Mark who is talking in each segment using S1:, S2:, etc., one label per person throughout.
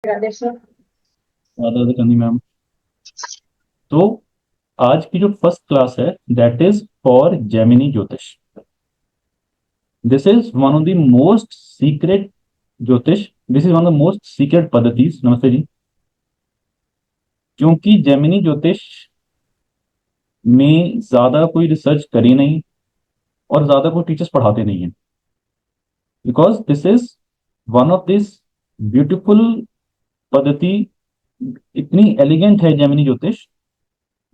S1: राधा करनी मैम। तो आज की जो फर्स्ट क्लास है that is for Jaimini Jyotish. This is one of the most secret Jyotish. This is one of the most secret पद्धतिज। नमस्ते जी। क्योंकि जेमिनी ज्योतिष में ज्यादा कोई रिसर्च करी नहीं और ज्यादा कोई टीचर्स पढ़ाते नहीं है, because this is one of this beautiful पद्धति। इतनी एलिगेंट है जेमिनी ज्योतिष।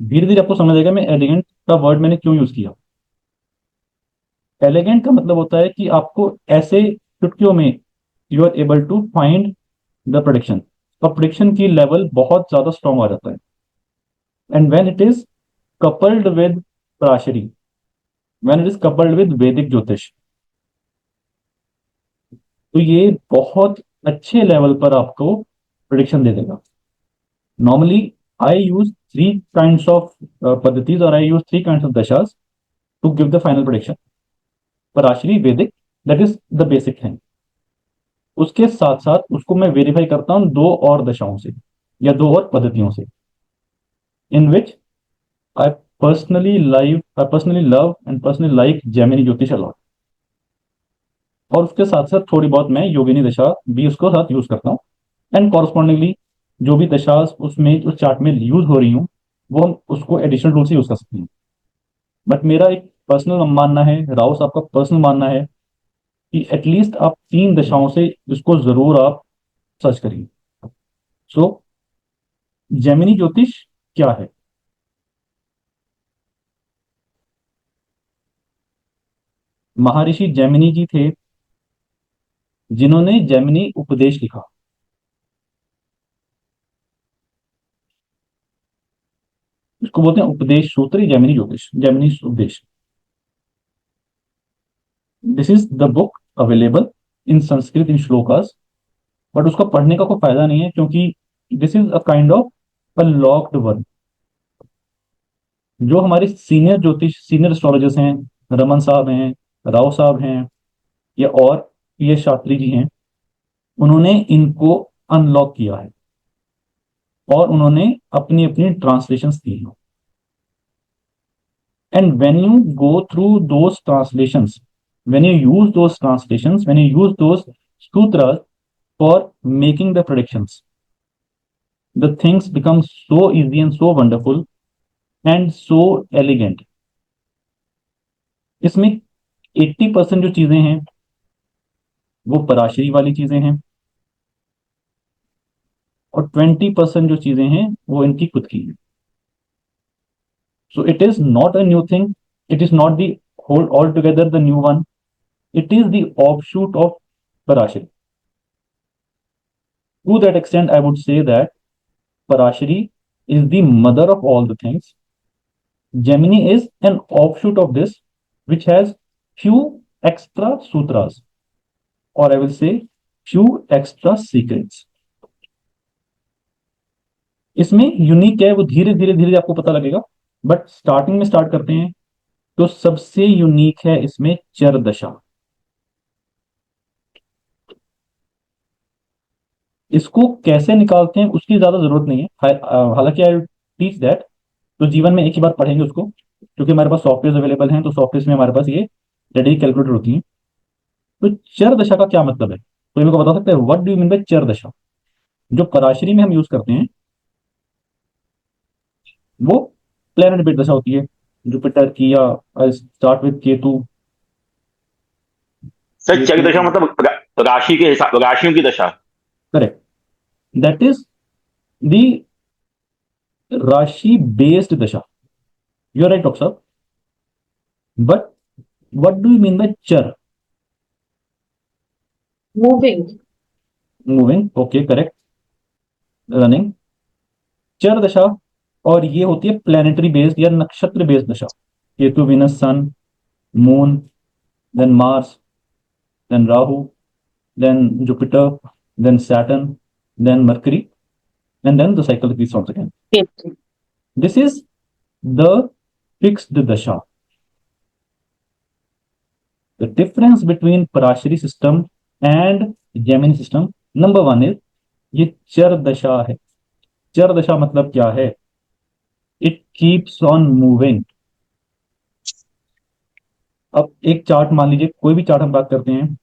S1: धीरे धीरे आपको समझ आएगा मैं एलिगेंट का वर्ड मैंने क्यों यूज किया। एलिगेंट का मतलब होता है कि आपको ऐसे चुटकियों में you are able to find the prediction. और प्रोडिक्शन की लेवल बहुत ज्यादा स्ट्रांग आ जाता है। And when it is coupled with Parashari, when it is coupled with Vedic Jyotish, तो ये बहुत अच्छे लेवल पर आपको प्रोडिक्शन दे देगा। Normally I use three kind of पद्धतिज और I use three kind of दशास to give the final prediction. Parashari, Vedic, that is the basic thing. उसके साथ साथ उसको मैं वेरीफाई करता हूं दो और दशाओं से या दो और पद्धतियों से, in which I personally love and personally like Jaimini Jyotish a lot. और उसके साथ साथ थोड़ी बहुत मैं योगिनी दशा भी उसको साथ यूज करता हूँ। एंड कॉरस्पॉन्डिंगली जो भी दशा उसमें उस चार्ट में यूज हो रही हूँ वो हम उसको एडिशनल टूल से यूज कर सकते हैं। बट मेरा एक पर्सनल मानना है, राव साहब का पर्सनल मानना है कि एटलीस्ट आप तीन दशाओं से इसको जरूर आप सर्च करिए। सो जेमिनी ज्योतिष क्या है? महर्षि जैमिनी जी थे जिन्होंने जैमिनी उपदेश लिखा। इसको बोलते हैं उपदेश सूत्र, जैमिनी ज्योतिष, जैमिनी उपदेश। This is the book available in Sanskrit in shlokas. But उसका पढ़ने का कोई फायदा नहीं है क्योंकि this is a kind of a locked word. जो हमारे सीनियर ज्योतिष, सीनियर एस्ट्रोलॉजर्स हैं, रमन साहब हैं, राव साहब हैं, या और पी एस शास्त्री जी हैं, उन्होंने इनको अनलॉक किया है और उन्होंने अपनी अपनी ट्रांसलेशन दी हैं। And when you go through those translations, when you use those translations, when you use those sutras for making the predictions, the things become so easy and so wonderful and so elegant. इसमें 80% जो चीजें हैं वो पराशरी वाली चीजें हैं और 20% जो चीजें हैं वो इनकी खुद की हैं। So it is not a new thing. It is not the whole altogether the new one. It is the offshoot of Parashari. To that extent, I would say that Parashari is the mother of all the things. Gemini is an offshoot of this, which has few extra sutras, or I will say few extra secrets. इसमें unique है वो धीरे धीरे धीरे आपको पता लगेगा। But starting में स्टार्ट करते हैं तो सबसे यूनिक है इसमें चर दशा। इसको कैसे निकालते हैं उसकी ज्यादा जरूरत नहीं है, हालांकि आई टीच दैट। तो जीवन में एक ही बार पढ़ेंगे उसको, क्योंकि हमारे पास सॉफ्टवेयर अवेलेबल हैं तो सॉफ्टवेयर में हमारे पास ये रेडी कैलकुलेटर होती है। तो चर दशा का क्या मतलब है? तो मेरे को बता सकते हैं what do you mean by चर दशा? जो पराशरी में हम यूज करते हैं वो प्लेनेट बेट दशा होती है, जुपिटर की, या स्टार्ट विद केतु।
S2: सर चक
S1: केतु,
S2: दशा मतलब राशि के हिसाब, राशियों की दशा।
S1: Correct, that is the rashi based dasha. You are right doctor साहब। But what do you mean by char?
S3: Moving.
S1: Moving, okay, correct. Running, चर दशा। और ये होती है प्लेनेटरी बेस्ड या नक्षत्र बेस्ड दशा। Ketu, Venus, Sun, Moon, then Mars, then Rahu, then Jupiter, then Saturn, then Mercury, and then the cycle repeats once again. This is the fixed dasha. The difference between Parashari system and Gemini system, number one is ये चर दशा है। चर दशा मतलब क्या है? It keeps on moving. अब एक चार्ट मान लीजिए, कोई भी चार्ट हम बात करते हैं,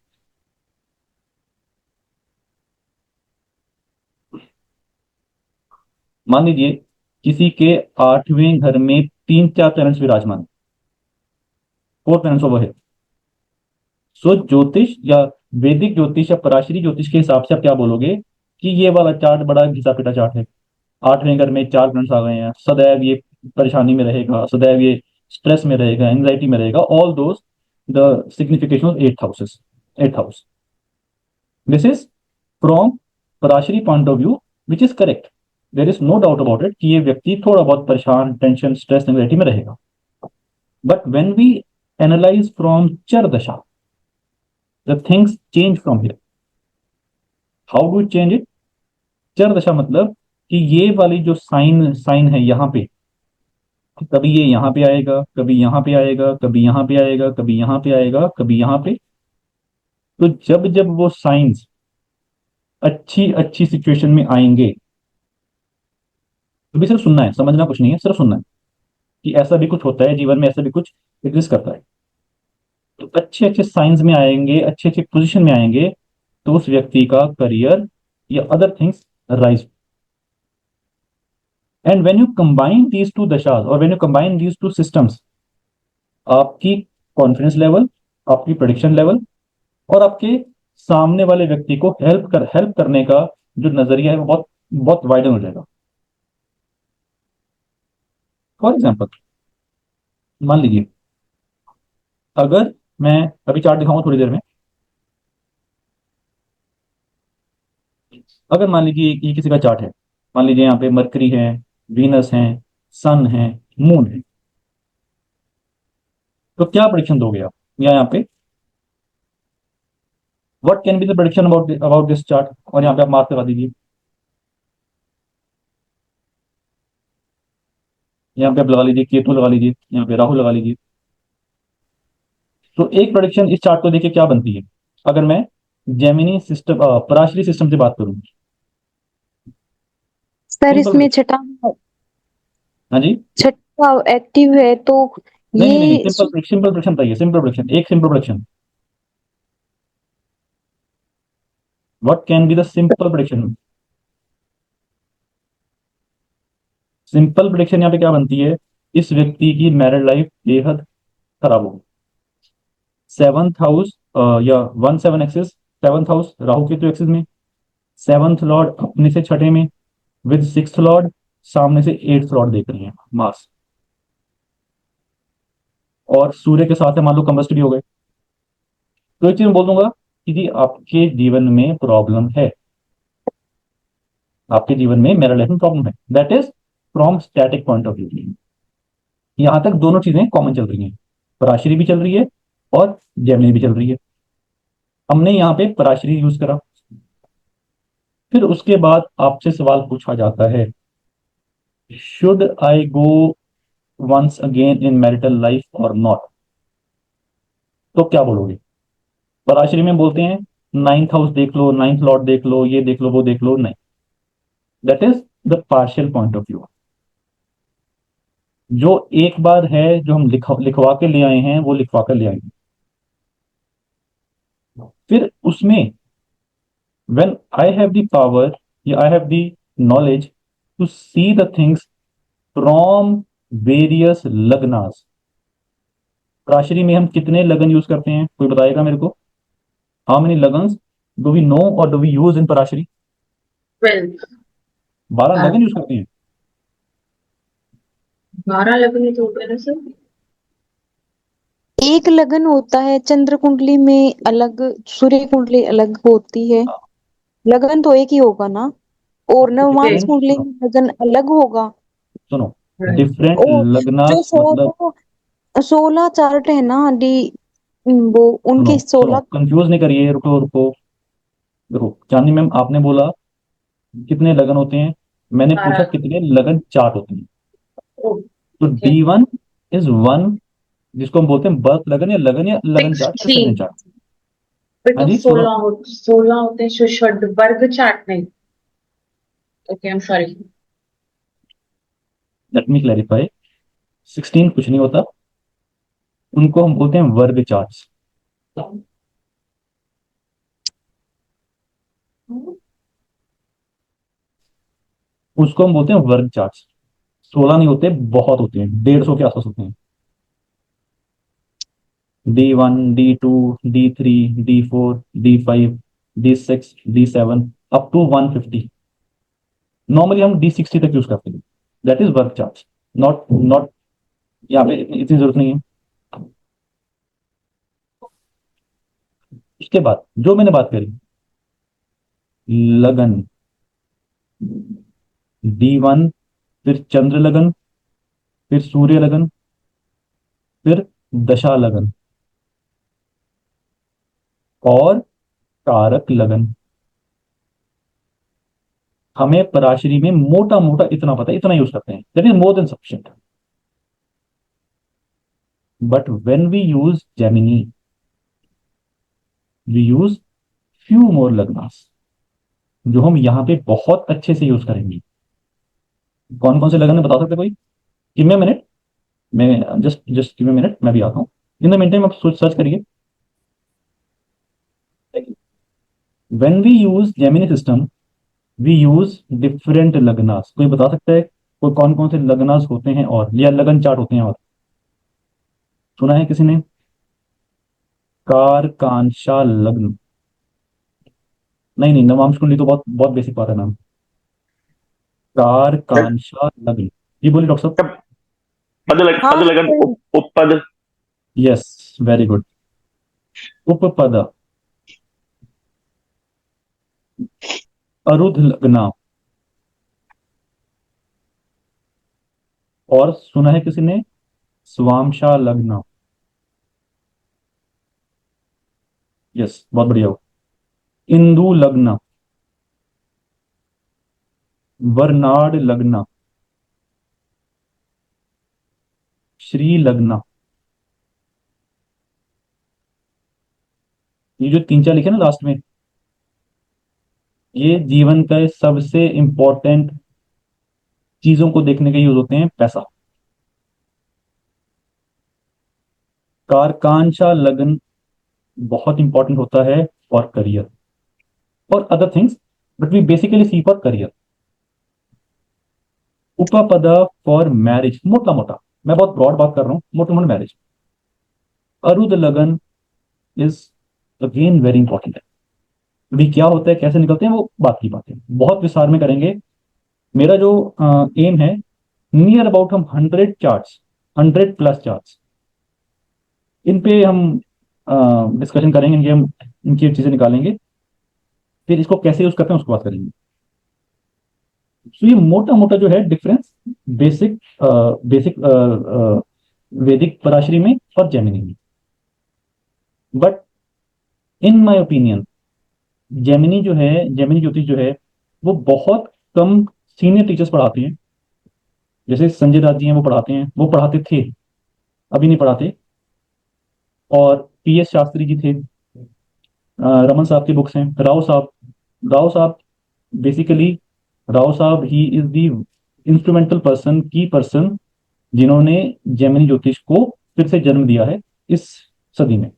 S1: मान लीजिए किसी के 8वें घर में 3 4 प्लैनेट्स विराजमान, 4 प्लैनेट्स ओवर है। सो ज्योतिष या वैदिक ज्योतिष या पराशरी ज्योतिष के हिसाब से आप क्या बोलोगे कि ये वाला चार्ट बड़ा घिसा पिटा चार्ट है। 8वें घर में 4 प्लैनेट्स आ गए हैं, सदैव ये परेशानी में रहेगा, सदैव ये स्ट्रेस में रहेगा, एंग्जाइटी में रहेगा, all those the signification of 8 houses, 8 house. This is from Parashari point of view which is correct. There is no doubt about it कि ये व्यक्ति थोड़ा बहुत परेशान, टेंशन, स्ट्रेस, एंग्जाइटी में रहेगा। But when we analyse from chara dasha, the things change from here. How do change it? चर दशा मतलब कि ये वाली जो साइन साइन है यहाँ पे, कभी ये यहाँ पे आएगा, कभी यहाँ पे आएगा, कभी यहाँ पे आएगा, कभी यहाँ पे आएगा, कभी यहाँ पे। तो जब जब वो साइंस अच्छी अच्छी सिचुएशन में आएंगे, तो भी सिर्फ सुनना है, समझना कुछ नहीं है, सिर्फ सुनना है कि ऐसा भी कुछ होता है जीवन में, ऐसा भी कुछ एग्जिस्ट करता है। तो अच्छे अच्छे साइंस में आएंगे, अच्छे अच्छे पोजीशन में आएंगे, तो उस व्यक्ति का करियर या other things rise. And when you combine these two दशास और when you combine these two systems, आपकी कॉन्फिडेंस लेवल, आपकी प्रोडिक्शन लेवल और आपके सामने वाले व्यक्ति को हेल्प करने का जो नजरिया है वो बहुत बहुत वाइडन हो जाएगा। फॉर एग्जाम्पल, मान लीजिए अगर मैं अभी चार्ट दिखाऊंगा थोड़ी देर में, अगर मान लीजिए ये किसी का चार्ट है, मान लीजिए यहाँ पे मरकरी है, वीनस है, सन है, मून है, तो क्या प्रोडिक्शन दोगे आप या यहाँ पे? What can be the prediction about this chart? और यहाँ पे आप मार्क लगा दीजिए, यहाँ पे आप लगा लीजिए केतु, लगा लीजिए यहाँ पे राहु, लगा लीजिए। तो एक प्रोडिक्शन इस चार्ट को देखिए क्या बनती है, अगर मैं जेमिनी सिस्टम, पराशरी सिस्टम से बात करूं।
S3: Sir
S1: simple.
S3: इसमें छठा
S1: हाँ जी।
S3: छठा एक्टिव है तो
S1: नहीं नहीं नहीं नहीं,
S3: ये
S1: सिंपल सिंपल प्रोडिक्शन बताइए, सिंपल प्रोडिक्शन, एक simple prediction. What can be the simple prediction? Simple prediction यहाँ पे क्या बनती है, इस व्यक्ति की मैरिड लाइफ बेहद खराब होगी। 7th हाउस या 1 7 axis, 7th house Rahu Ketu axis में, 7th लॉर्ड अपने से छठे में विद 6th लॉर्ड, सामने से 8th लॉर्ड देख रही है मार्स, और सूर्य के साथ है, मान लो कंबस्ट भी हो गए। तो एक चीज मैं बोल दूंगा कि जी आपके जीवन में प्रॉब्लम है, आपके जीवन में मैरिड लाइफ में प्रॉब्लम है, that is from static point of view. यहां तक दोनों चीजें कॉमन चल रही हैं, पराशरी भी चल रही है और जेमिनी भी चल रही है। हमने यहाँ पे पराशरी यूज करा, फिर उसके बाद आपसे सवाल पूछा जाता है, should I go once again in marital life और नॉट? तो क्या बोलोगे? पराशरी में बोलते हैं 9th हाउस देख लो, 9th लॉर्ड देख लो, ये देख लो, वो देख लो, नहीं, that is the partial point of view. जो एक बार है, जो हम लिखवा के ले आए हैं, वो लिखवा कर ले आएंगे। फिर उसमें when I have the power, yeah, I have the knowledge to see the things from various लग्नास। राशि में हम कितने लगन यूज करते हैं, कोई बताएगा मेरे को? How many lagnas do we know और do we use in Parashari?
S4: 12।
S1: 12 लगन यूज करते हैं।
S4: 12 लगने तो होते हैं ना सर।
S3: एक लगन होता है, चंद्र कुंडली में अलग, सूर्य कुंडली अलग होती है।
S1: हाँ,
S3: लगन तो एक ही होगा ना, और
S1: तो
S3: नवमांश
S1: डिफरेंट,
S3: कुंडली
S1: सुनो
S3: में लगन अलग होगा।
S1: सुनो,
S4: Right.
S1: डिफरेंट
S3: और जो
S1: लगनास मतलब,
S3: 16 चार्ट है ना डी, वो
S1: सुनो
S3: उनके
S1: सुनो,
S3: 16।
S1: कंफ्यूज नहीं करिए, रुको रुको। देखो चांदनी मैम, आपने बोला कितने लगन होते हैं, मैंने पूछा
S4: 12।
S1: कितने लगन चार्ट होते हैं।
S4: ओह,
S1: तो
S4: ठीक है।
S1: D1 इज 1, जिसको हम बोलते हैं बर्थ लगन या लगन या लगन चार्ट या
S4: 16
S1: रिसेप्शन चार्ट।
S4: फिर
S1: हाँ
S4: तो
S1: जी,
S4: 16 होते हैं, जो षड वर्ग चार्ट नहीं। Okay, I'm sorry.
S1: Let me clarify, 16 कुछ नहीं होता, उनको हम बोलते हैं वर्ग चार्ट्स। उसको हम बोलते हैं वर्ग चार्ट्स। 16 नहीं होते, बहुत होते हैं, 150 के आसपास होते हैं। D1, D2, D3, D4, D5, D6, D7 up to 150। Normally हम D60 तक यूज करते हैं। That is work charge. Not not यहाँ पे इतनी जरूरत नहीं है। उसके बाद जो मैंने बात करी, लगन, D1, फिर चंद्र लगन, फिर सूर्य लगन, फिर दशा लगन और कारक लगन। हमें पराशरी में मोटा मोटा इतना पता है, इतना यूज करते हैं, that is more than sufficient. But when we use Jaimini, we use few more lagnas, जो हम यहाँ पे बहुत अच्छे से यूज करेंगे। कौन कौन से लगन है बता सकते कोई? गिव मी मिनट, मैं just just give me minute, मैं भी आता हूँ। इन द मीन टाइम आप सर्च करिए। When we use Jaimini system, we use different lagnas. कोई बता सकता है कोई कौन कौन से लगनास होते हैं और या लगन चार्ट होते हैं? और सुना है किसी ने? कार कांशा लग्न, नहीं नहीं, नवांश कुंडली तो बहुत बहुत बेसिक बात है मैम। कार
S2: सर,
S1: कांशा लग्न, जी बोलिए डॉक्टर साहब।
S3: हाँ
S2: पद लगन,
S3: सर।
S2: उपपद।
S1: Yes, very good. उपपद, अरुध लग्ना, और सुना है किसी ने स्वामशा लग्न? यस, बहुत बढ़िया हो। इंदु लग्न, बर्नाड लग्न, श्री लग्न। ये जो तीन चार लिखे ना लास्ट में, ये जीवन का सबसे इंपॉर्टेंट चीजों को देखने के यूज होते हैं। पैसा, कारकांशा लग्न बहुत इंपॉर्टेंट होता है फॉर करियर और other things, but we basically see for career. Upapada for marriage, मोटा मोटा, मैं बहुत ब्रॉड बात कर रहा हूँ, मोटा मोटा मैरिज। अरुद लगन इज अगेन वेरी इंपॉर्टेंट है। अभी क्या होता है, कैसे निकलते हैं, वो बात की बात है, बहुत विस्तार में करेंगे। मेरा जो एम है, नियर अबाउट हम 100 चार्ट्स, 100+ चार्ट्स, इन पे हम डिस्कशन करेंगे, इनके हम इनकी चीजें निकालेंगे, फिर इसको कैसे यूज करते हैं उसको बात करेंगे। तो ये मोटा मोटा जो है डिफरेंस बेसिक बेसिक वैदिक पराशरी में और जेमिनी में। But in my opinion, Gemini जो है, जेमिनी ज्योतिष जो है, वो बहुत कम सीनियर टीचर्स पढ़ाते हैं। जैसे संजय राज जी हैं, वो पढ़ाते हैं, वो पढ़ाते थे, अभी नहीं पढ़ाते। और PS शास्त्री जी थे, रमन साहब की बुक्स हैं, राव साहब, राव साहब बेसिकली, राव साहब he is the instrumental person, की पर्सन, जिन्होंने जेमिनी ज्योतिष को फिर से जन्म दिया है इस सदी में।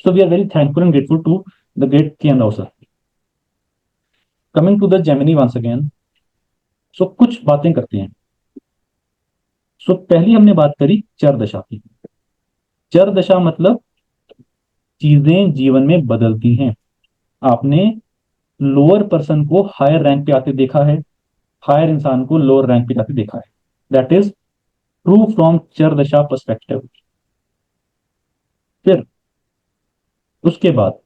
S1: So we are very thankful and grateful to the great K N Rao sir. Coming to the Jaimini once again, so कुछ बातें करते हैं। सो पहली हमने बात करी चर दशा की। चर दशा मतलब चीजें जीवन में बदलती हैं। आपने लोअर पर्सन को हायर रैंक पे आते देखा है, हायर इंसान को लोअर रैंक पे जाते देखा है। That is true from chara दशा पर्सपेक्टिव। फिर उसके बाद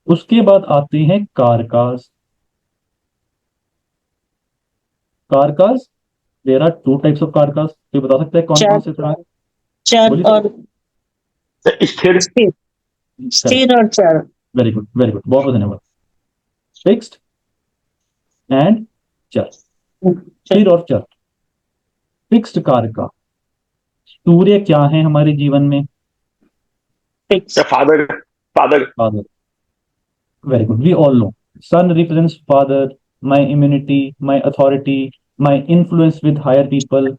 S1: उसके बाद आते हैं karakas. Karakas, there are 2 types of karakas. कोई बता सकता है कौन कौन
S3: चर
S1: से तरह?
S3: चर
S1: बोलिए
S3: और
S2: सर, स्थिर।
S3: स्थिर।
S1: सर।
S3: स्थिर और चर।
S1: वेरी गुड, वेरी गुड, बहुत बहुत धन्यवाद। फिक्स्ड एंड चर, स्थिर और चर। फिक्स्ड कारका, सूर्य क्या है हमारे जीवन में?
S3: Fix.
S2: Sir, father. Father.
S1: Father, very good, we all know. Sun represents father, my immunity, my authority, my influence with higher people,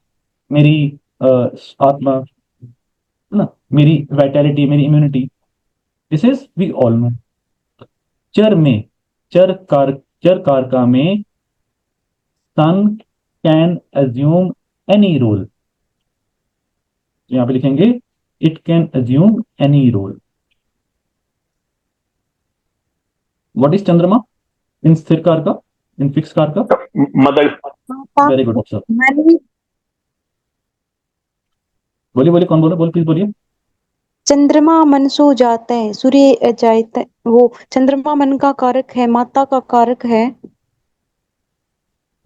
S1: मेरी आत्मा, है ना, मेरी वाइटैलिटी, मेरी immunity. This is we all know. चर में, चर कारका में Sun can assume any role. यहां पे लिखेंगे it can assume any role. What is Chandrama in sthir karaka, in fix karaka?
S2: Mother.
S3: माता
S1: वेरी गुड सर।
S3: मैंने
S1: बोलिए बोलिए, कौन बोल रहा है? बोल, प्लीज बोलिए।
S3: चंद्रमा मन सो जाता है, सूर्य जाता है, वो चंद्रमा मन का कारक है, माता का कारक है।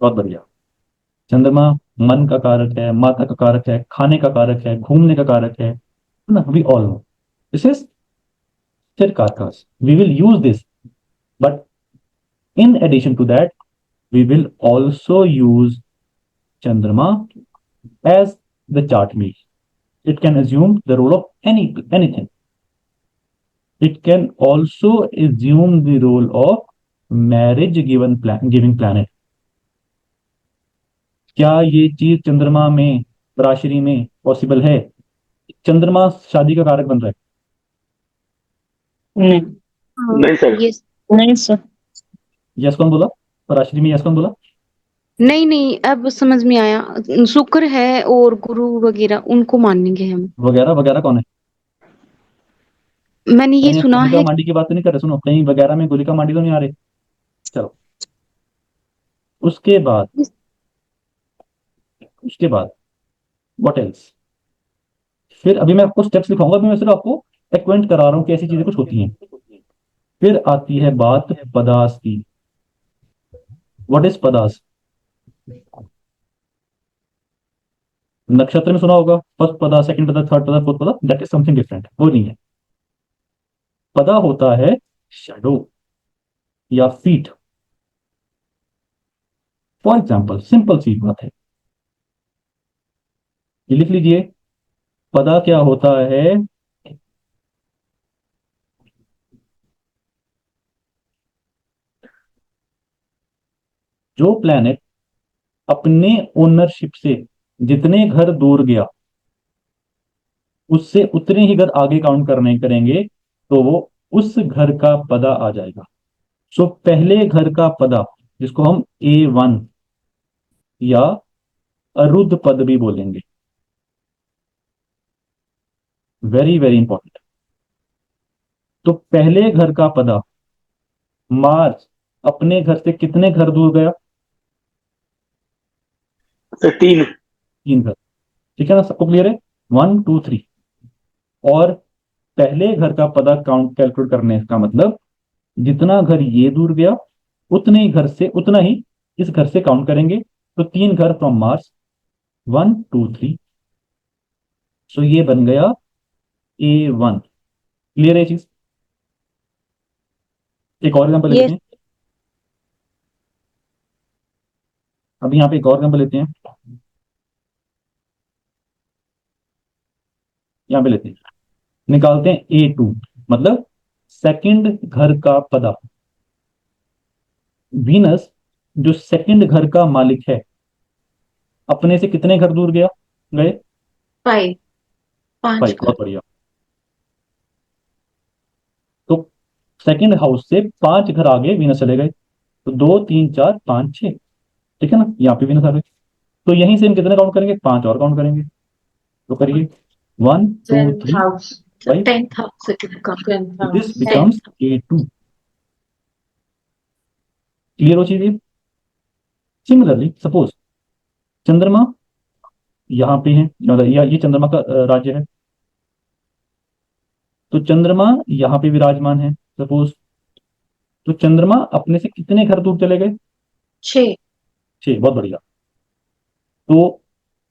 S1: बहुत बढ़िया। चंद्रमा मन का कारक है, माता का कारक है, खाने का कारक है, घूमने का कारक है ना? We all know this is sthira karakas. We will use this, but in addition to that, we will also use Chandrama as the chart means. It can assume the role of anything. It can also assume the role of marriage giving planet. क्या ये चीज चंद्रमा में, राशि में possible है? चंद्रमा शादी का कारक बन रहा है।
S4: नहीं।
S2: नहीं सर।
S3: ये
S4: नहीं सर।
S1: यस कौन बोला? राशि में यस कौन बोला?
S3: नहीं नहीं, अब समझ में आया। शुक्र है और गुरु वगैरह उनको मानेंगे हम।
S1: वगैरह वगैरह कौन है?
S3: मैंने ये
S1: कहीं
S3: सुना
S1: गुलिका
S3: है।
S1: मांडी की बात तो नहीं कर रहे? सुनो, कहीं वगैरह में गुलिका मांडी तो नहीं आ रहे? चलो, उसके बाद उसके बाद व्हाट एल्स? फिर अभी मैं आपको स्टेप्स लिखाऊंगा, अभी मैं सिर्फ आपको एक्वेंट करा रहा हूं कि ऐसी चीजें कुछ होती हैं। फिर आती है बात पदास की। What is padas? नक्षत्र में सुना होगा, फर्स्ट पदा, सेकंड पदा, थर्ड पदा, फोर्थ पदा। दैट इज समथिंग डिफरेंट, वो नहीं है। पदा होता है शैडो या फीट। फॉर एग्जाम्पल, सिंपल सी बात है, ये लिख लीजिए। पदा क्या होता है? जो प्लैनेट अपने ओनरशिप से जितने घर दूर गया, उससे उतने ही घर आगे काउंट करने करेंगे, तो वो उस घर का पदा आ जाएगा। सो पहले घर का पदा, जिसको हम A1 या अरुद्ध पद भी बोलेंगे, वेरी वेरी इंपॉर्टेंट। तो पहले घर का पदा, मार्स अपने घर से कितने घर दूर गया?
S2: सर 3।
S1: 3 घर। ठीक है ना, सबको क्लियर है? 1 2 3। और पहले घर का पदा काउंट कैलकुलेट करने का मतलब, जितना घर ये दूर गया, उतने ही घर से उतना ही इस घर से काउंट करेंगे। तो 3 घर फ्रॉम मार्स, 1 2 3। सो ये बन गया A1। क्लियर है ये चीज? एक और एग्जांपल ले
S3: ये
S1: लेते हैं। अभी यहाँ पे एक और एग्जांपल लेते हैं। यहाँ पे लेते हैं, निकालते हैं A2, मतलब सेकंड घर का पदा। वीनस जो सेकंड घर का मालिक है, अपने से कितने घर दूर गया? गए
S4: 5। 5
S1: 5।
S4: का।
S1: बहुत बढ़िया। तो सेकंड हाउस से 5 घर आगे वीनस चले गए, तो 2 3 4 5 6। ठीक है ना, यहाँ पे वीनस आ गए। तो यहीं से हम कितने काउंट करेंगे? 5 और काउंट करेंगे। तो करिए 1 2
S4: 10th
S1: 3
S4: हाउस।
S1: 5।
S4: 10th हाउस से का 10th
S1: this
S4: house.
S1: Becomes A2। Clear हो चीज? सिमिलरली सपोज चंद्रमा यहाँ पे है, मतलब ये चंद्रमा का राज्य है, तो चंद्रमा यहाँ पे विराजमान है सपोज। तो चंद्रमा अपने से कितने घर दूर चले गए?
S4: 6।
S1: 6। बहुत बढ़िया। तो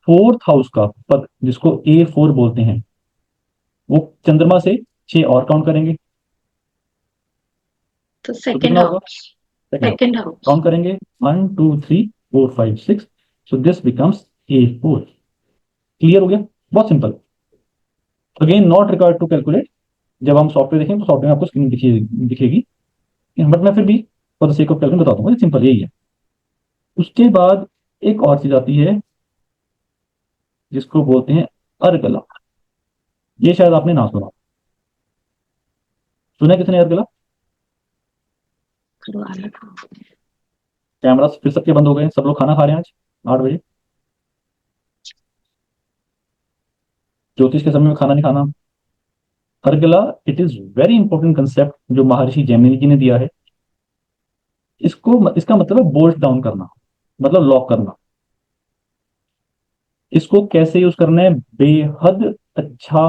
S1: फोर्थ हाउस का पद, जिसको A4 बोलते हैं, वो चंद्रमा से 6 और काउंट करेंगे,
S4: तो
S1: तो
S4: सेकंड
S1: कितना होगा?
S4: House.
S1: Second house
S4: second house.
S1: Count करेंगे 1 2 3 4 5 6। So this becomes A4। Clear हो गया? बहुत simple. Again not required to calculate. जब हम सॉफ्टवेयर देखें तो सॉफ्टवेयर में आपको स्क्रीन दिखेगी, बट मैं फिर भी for the sake of calculation बता दूंगा, सिंपल यही है। उसके बाद एक और चीज आती है जिसको बोलते हैं अर्गला। ये शायद आपने ना सुना, सुना है किसने अर्गला? कैमरा फिर सबके बंद हो गए, सब लोग खाना खा रहे हैं आज 8 बजे। ज्योतिष के समय में खाना नहीं खाना। Argala, it is very important concept जो महर्षि जैमिनी जी ने दिया है। इसका मतलब है बोल्ट डाउन करना, मतलब लॉक करना। इसको कैसे यूज करना है, बेहद अच्छा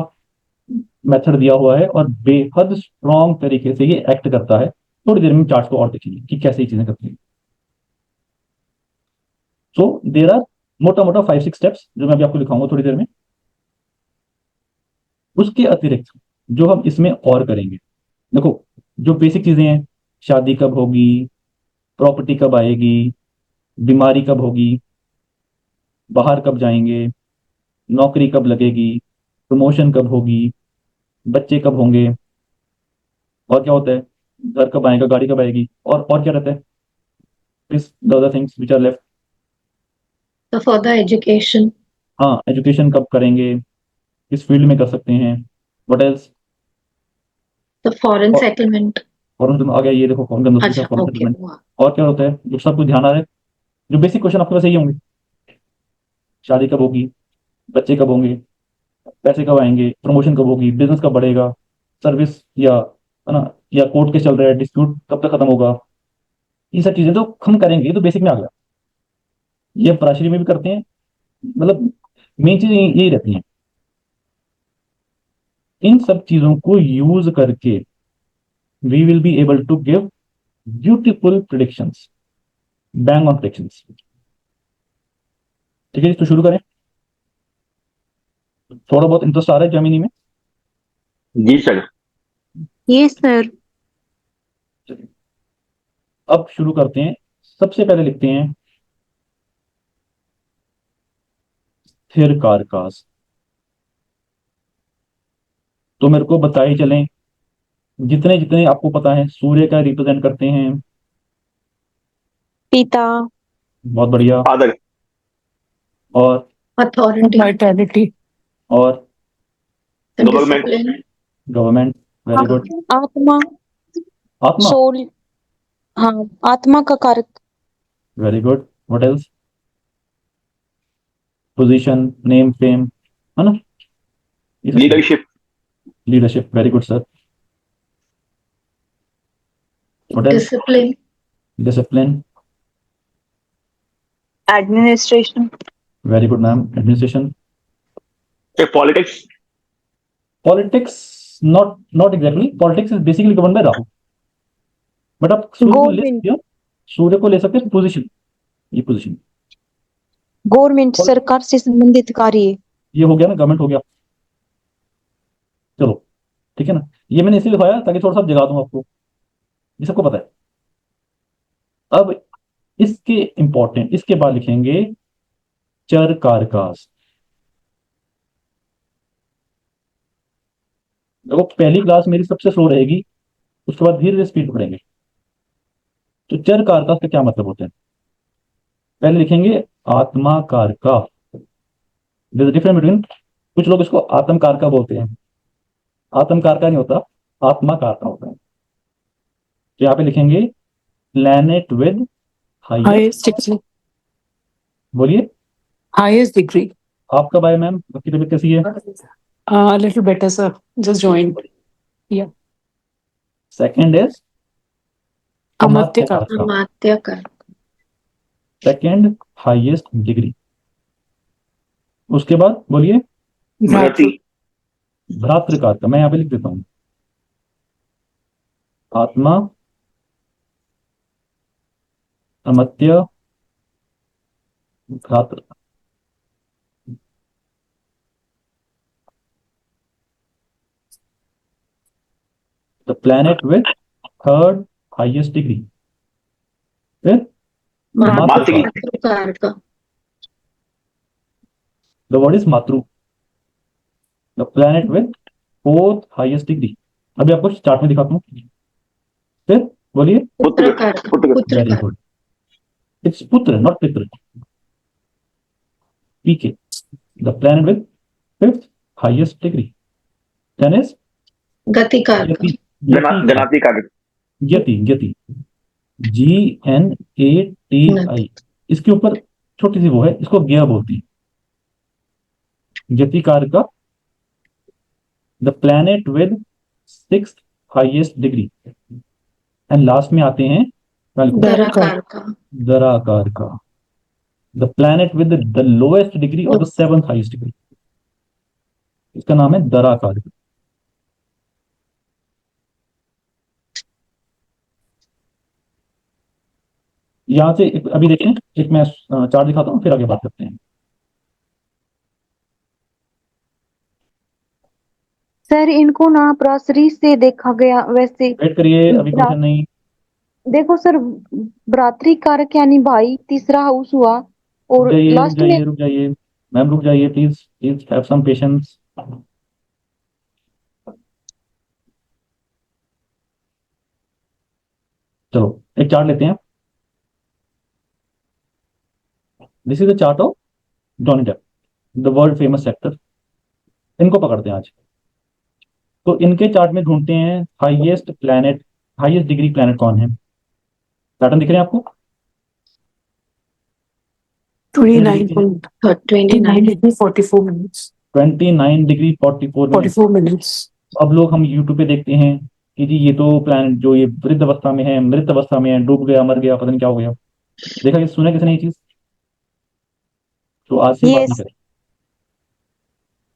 S1: मेथड दिया हुआ है और बेहद स्ट्रॉन्ग तरीके से ये एक्ट करता है। थोड़ी देर में चार्ट को और देखेंगे कि कैसे ये चीजें करती है। सो देर आर मोटा मोटा 5-6 स्टेप्स जो मैं अभी आपको दिखाऊंगा थोड़ी देर में। उसके अतिरिक्त जो हम इसमें और करेंगे, देखो जो बेसिक चीजें हैं, शादी कब होगी, प्रॉपर्टी कब आएगी, बीमारी कब होगी, बाहर कब जाएंगे, नौकरी कब लगेगी, प्रमोशन कब होगी, बच्चे कब होंगे, और क्या होता है, घर कब आएगा, गाड़ी कब आएगी, और क्या रहता है, this the other things which are left.
S4: So for the education,
S1: हाँ, एजुकेशन कब करेंगे, किस फील्ड में कर सकते हैं, what else.
S4: the foreign settlement.
S1: Foreign आ गया, ये देखो फॉरेन का
S4: अच्छा,
S1: फॉरेन
S4: ओके,
S1: सेटलमेंट।
S4: हुआ।
S1: और क्या होता है जो सब कुछ ध्यान आ रहा है, जो बेसिक क्वेश्चन आपके पास यही होंगे, शादी कब होगी, बच्चे कब होंगे, पैसे कब आएंगे, प्रमोशन कब होगी, बिजनेस कब बढ़ेगा, सर्विस या है ना, या कोर्ट केस चल रहा है, डिस्प्यूट कब तक खत्म होगा। ये सब चीजें तो हम करेंगे, ये तो बेसिक में आ गया। ये हम पराशरी में भी करते हैं, मतलब मेन चीज यही रहती है। इन सब चीजों को यूज करके we will be able to give beautiful predictions, bang on predictions. ठीक है जी, तो शुरू करें। थोड़ा बहुत इंटरेस्ट आ रहा है जमीनी में?
S2: जी सर।
S3: ये सर।
S1: चलिए, अब शुरू करते हैं। सबसे पहले लिखते हैं स्थिर कारकास। तो मेरे को बताए चलें, जितने जितने आपको पता है सूर्य का रिप्रेजेंट करते हैं।
S3: पिता।
S1: बहुत बढ़िया।
S2: फादर।
S1: और
S4: Authority,
S5: Vitality.
S1: और
S4: the
S2: Government.
S4: discipline,
S1: government, very good.
S3: आत्मा।
S1: आत्मा,
S3: सोल। हाँ, आत्मा का कारक।
S1: Very good. What else? Position, name, fame, है ना, ये सब चीजें।
S2: Leadership.
S1: Leadership, very good sir. What else?
S4: discipline,
S1: discipline,
S3: administration.
S1: Very good ma'am. Administration.
S2: Politics.
S1: Politics, not not exactly, politics is basically govern by Rahu, but आप सूर्य को ले
S3: government.
S1: सकते हो, सूर्य को ले सकते हैं पोजीशन, ये पोजीशन।
S3: गवर्नमेंट सरकार से संबंधित कार्य।
S1: ये हो गया ना, गवर्नमेंट हो गया। चलो ठीक है ना, ये मैंने इसलिए दिखाया ताकि थोड़ा सा जगा दूं आपको, ये सबको पता है। अब इसके इंपॉर्टेंट, इसके बाद लिखेंगे चर कारकास। देखो पहली क्लास मेरी सबसे स्लो रहेगी, उसके बाद धीरे धीरे स्पीड पकड़ेंगे। तो चर कारकास का क्या मतलब होता है, पहले लिखेंगे आत्मा कारका। डिफरेंस बिटवीन, कुछ लोग इसको आत्म कारका बोलते हैं, आत्म कारका नहीं होता, आत्मा कारका होता है। तो यहाँ पे लिखेंगे planet with highest.
S5: Highest degree.
S1: बोलिए,
S5: Highest degree.
S1: आपका बाय मैम, आपकी तबीयत कैसी है?
S5: A little better, sir. Just joined. Yeah.
S1: Second is
S5: Amatya
S1: Amatya
S5: Karka.
S1: कारका,
S4: Amatya Karka,
S1: second highest degree. उसके बाद बोलिए
S2: भ्रति।
S1: भ्रातृ कारका, मैं यहाँ पे लिख देता हूँ आत्मा, अमत्य, भ्रातृ। The planet with third highest degree. फिर
S2: मातृ।
S4: Karka,
S1: the word is matri, the planet with fourth highest degree. अभी आपको चार्ट में दिखाता हूँ। फिर बोलिए।
S4: पुत्र कारक पुत्र
S1: वेरी
S4: कारक
S1: good, it's putra not pitri. P K, the planet with fifth highest degree, then is
S4: gnati karaka
S1: यति।
S2: गणाति कारक।
S1: यति, यति, GNATI। इसके ऊपर छोटी सी वो है, इसको ज्ञ बोलती है, यतिकार का, the planet with six highest degree. And last में आते हैं
S4: दरा कारक
S1: दराकार का, the planet with the lowest degree और द सेवंथ हाईएस्ट डिग्री, इसका नाम है दराकार। यहां से अभी देखें, एक मैं चार्ट दिखाता हूं, फिर आगे बात करते हैं।
S3: सर इनको ना प्रासरी से देखा गया, वैसे
S1: वेट करिए, अभी क्वेश्चन नहीं।
S3: देखो सर, भ्रातृ कारक यानी भाई, तीसरा हाउस हुआ, और लास्ट में
S1: रुक जाइए मैम, रुक जाइए please, please have some patience. चलो एक चार्ट लेते हैं। This is the chart of Johnny Depp, the world famous actor. इनको पकड़ते हैं आज। तो इनके चार्ट में ढूंढते हैं highest planet, highest degree planet कौन है। पैटर्न दिख रहे हैं आपको?
S5: 29 degree 44 minutes.
S1: 29 degree 44 minute.
S5: 44 minutes.
S1: अब लोग हम यूट्यूब पे देखते हैं कि जी ये तो प्लैनेट जो ये वृद्ध अवस्था में है, मृत अवस्था में है, डूब गया, मर गया, पता नहीं क्या हो गया। देखा कि सुना किसने ये चीज? तो आज से बात नहीं
S3: यस
S1: करें।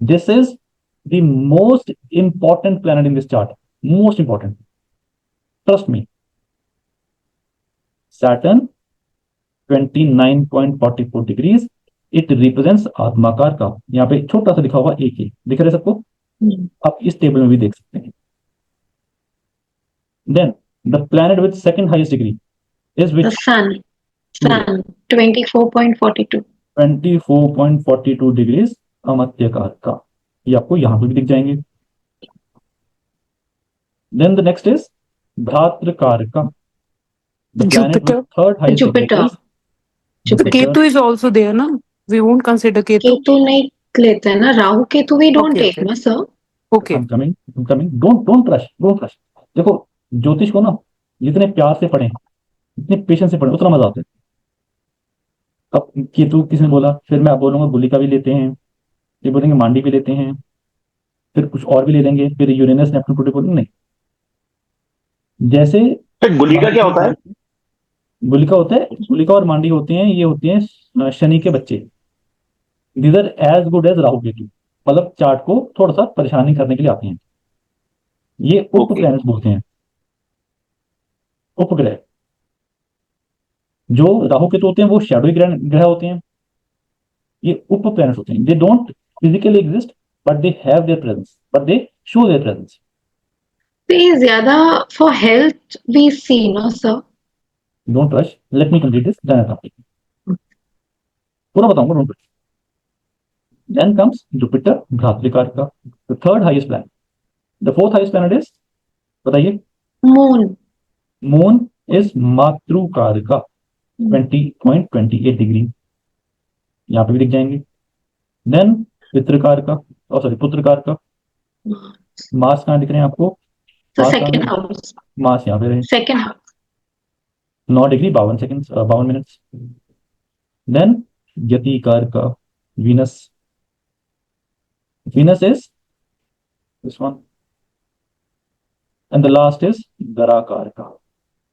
S1: This is the most important planet in this chart, most important, trust me. Saturn 29.44 degrees, it represents atmakaraka. यहाँ पे छोटा सा लिखा हुआ एक ही दिख रहा है सबको, आप इस टेबल में भी देख सकते हैं। Then the planet with second highest degree is
S4: The
S1: which?
S4: sun 24.42
S1: 24.42 degrees amatyakaraka, ये आपको यहां पे भी दिख जाएंगे। Then the next is bhratrikaraka, the planet with
S5: Jupiter.
S1: Third highest degree
S4: Jupiter
S1: is
S5: The Ketu is also there, na? We won't consider Ketu.
S4: Ketu नहीं लेते हैं ना, Rahu Ketu we don't
S5: Okay,
S4: take
S5: okay.
S4: ना sir.
S5: Okay.
S1: Coming, don't rush, don't rush. देखो ज्योतिष को ना जितने प्यार से पढ़ें, जितने पेशेंस से पढ़ें, उतना मजा आता है। अब केतु किसने बोला, फिर मैं बोलूंगा गुलिका भी लेते हैं, फिर बोलेंगे मांडी भी लेते हैं, फिर कुछ और भी ले लेंगे, फिर यूरेनस नेपच्यून प्लूटो बोलेंगे। नहीं, जैसे
S2: गुलिका क्या होता है?
S1: गुलिका होता है, गुलिका और मांडी होते हैं, ये होते हैं शनि के बच्चे। These are as good as Rahu Ketu, मतलब चार्ट को थोड़ा सा परेशानी करने के लिए आते हैं। ये उप
S2: Okay.
S1: प्लैनेट्स बोलते हैं, उपग्रह। जो राहु केतु होते हैं वो शैडो ग्रह होते हैं, ये उप प्लैनेट्स होते हैं। They don't physically exist but they have their presence, but they show their presence.
S4: तो ये ज्यादा फॉर हेल्थ वी सी ना sir.
S1: Don't rush, let me complete this, then I complete, पूरा बताऊंगा, don't rush. Then comes Jupiter, bhratrikaraka, the third highest planet. The fourth highest planet is, बताइए?
S4: Moon
S1: moon is matrikaraka, 20.28 degree, यहाँ पे भी दिख जाएंगे। Then पितृकार का, sorry पुत्रकार का, मार्स कहाँ दिख रहे हैं आपको?
S4: तो
S1: मार्स
S4: सेकंड हाउस,
S1: मार्स यहाँ पे रहे,
S4: second house
S1: 9 degree 52 second 52 minutes. Then yatikaraka, Venus, Venus is this one, and the last is darakaraka,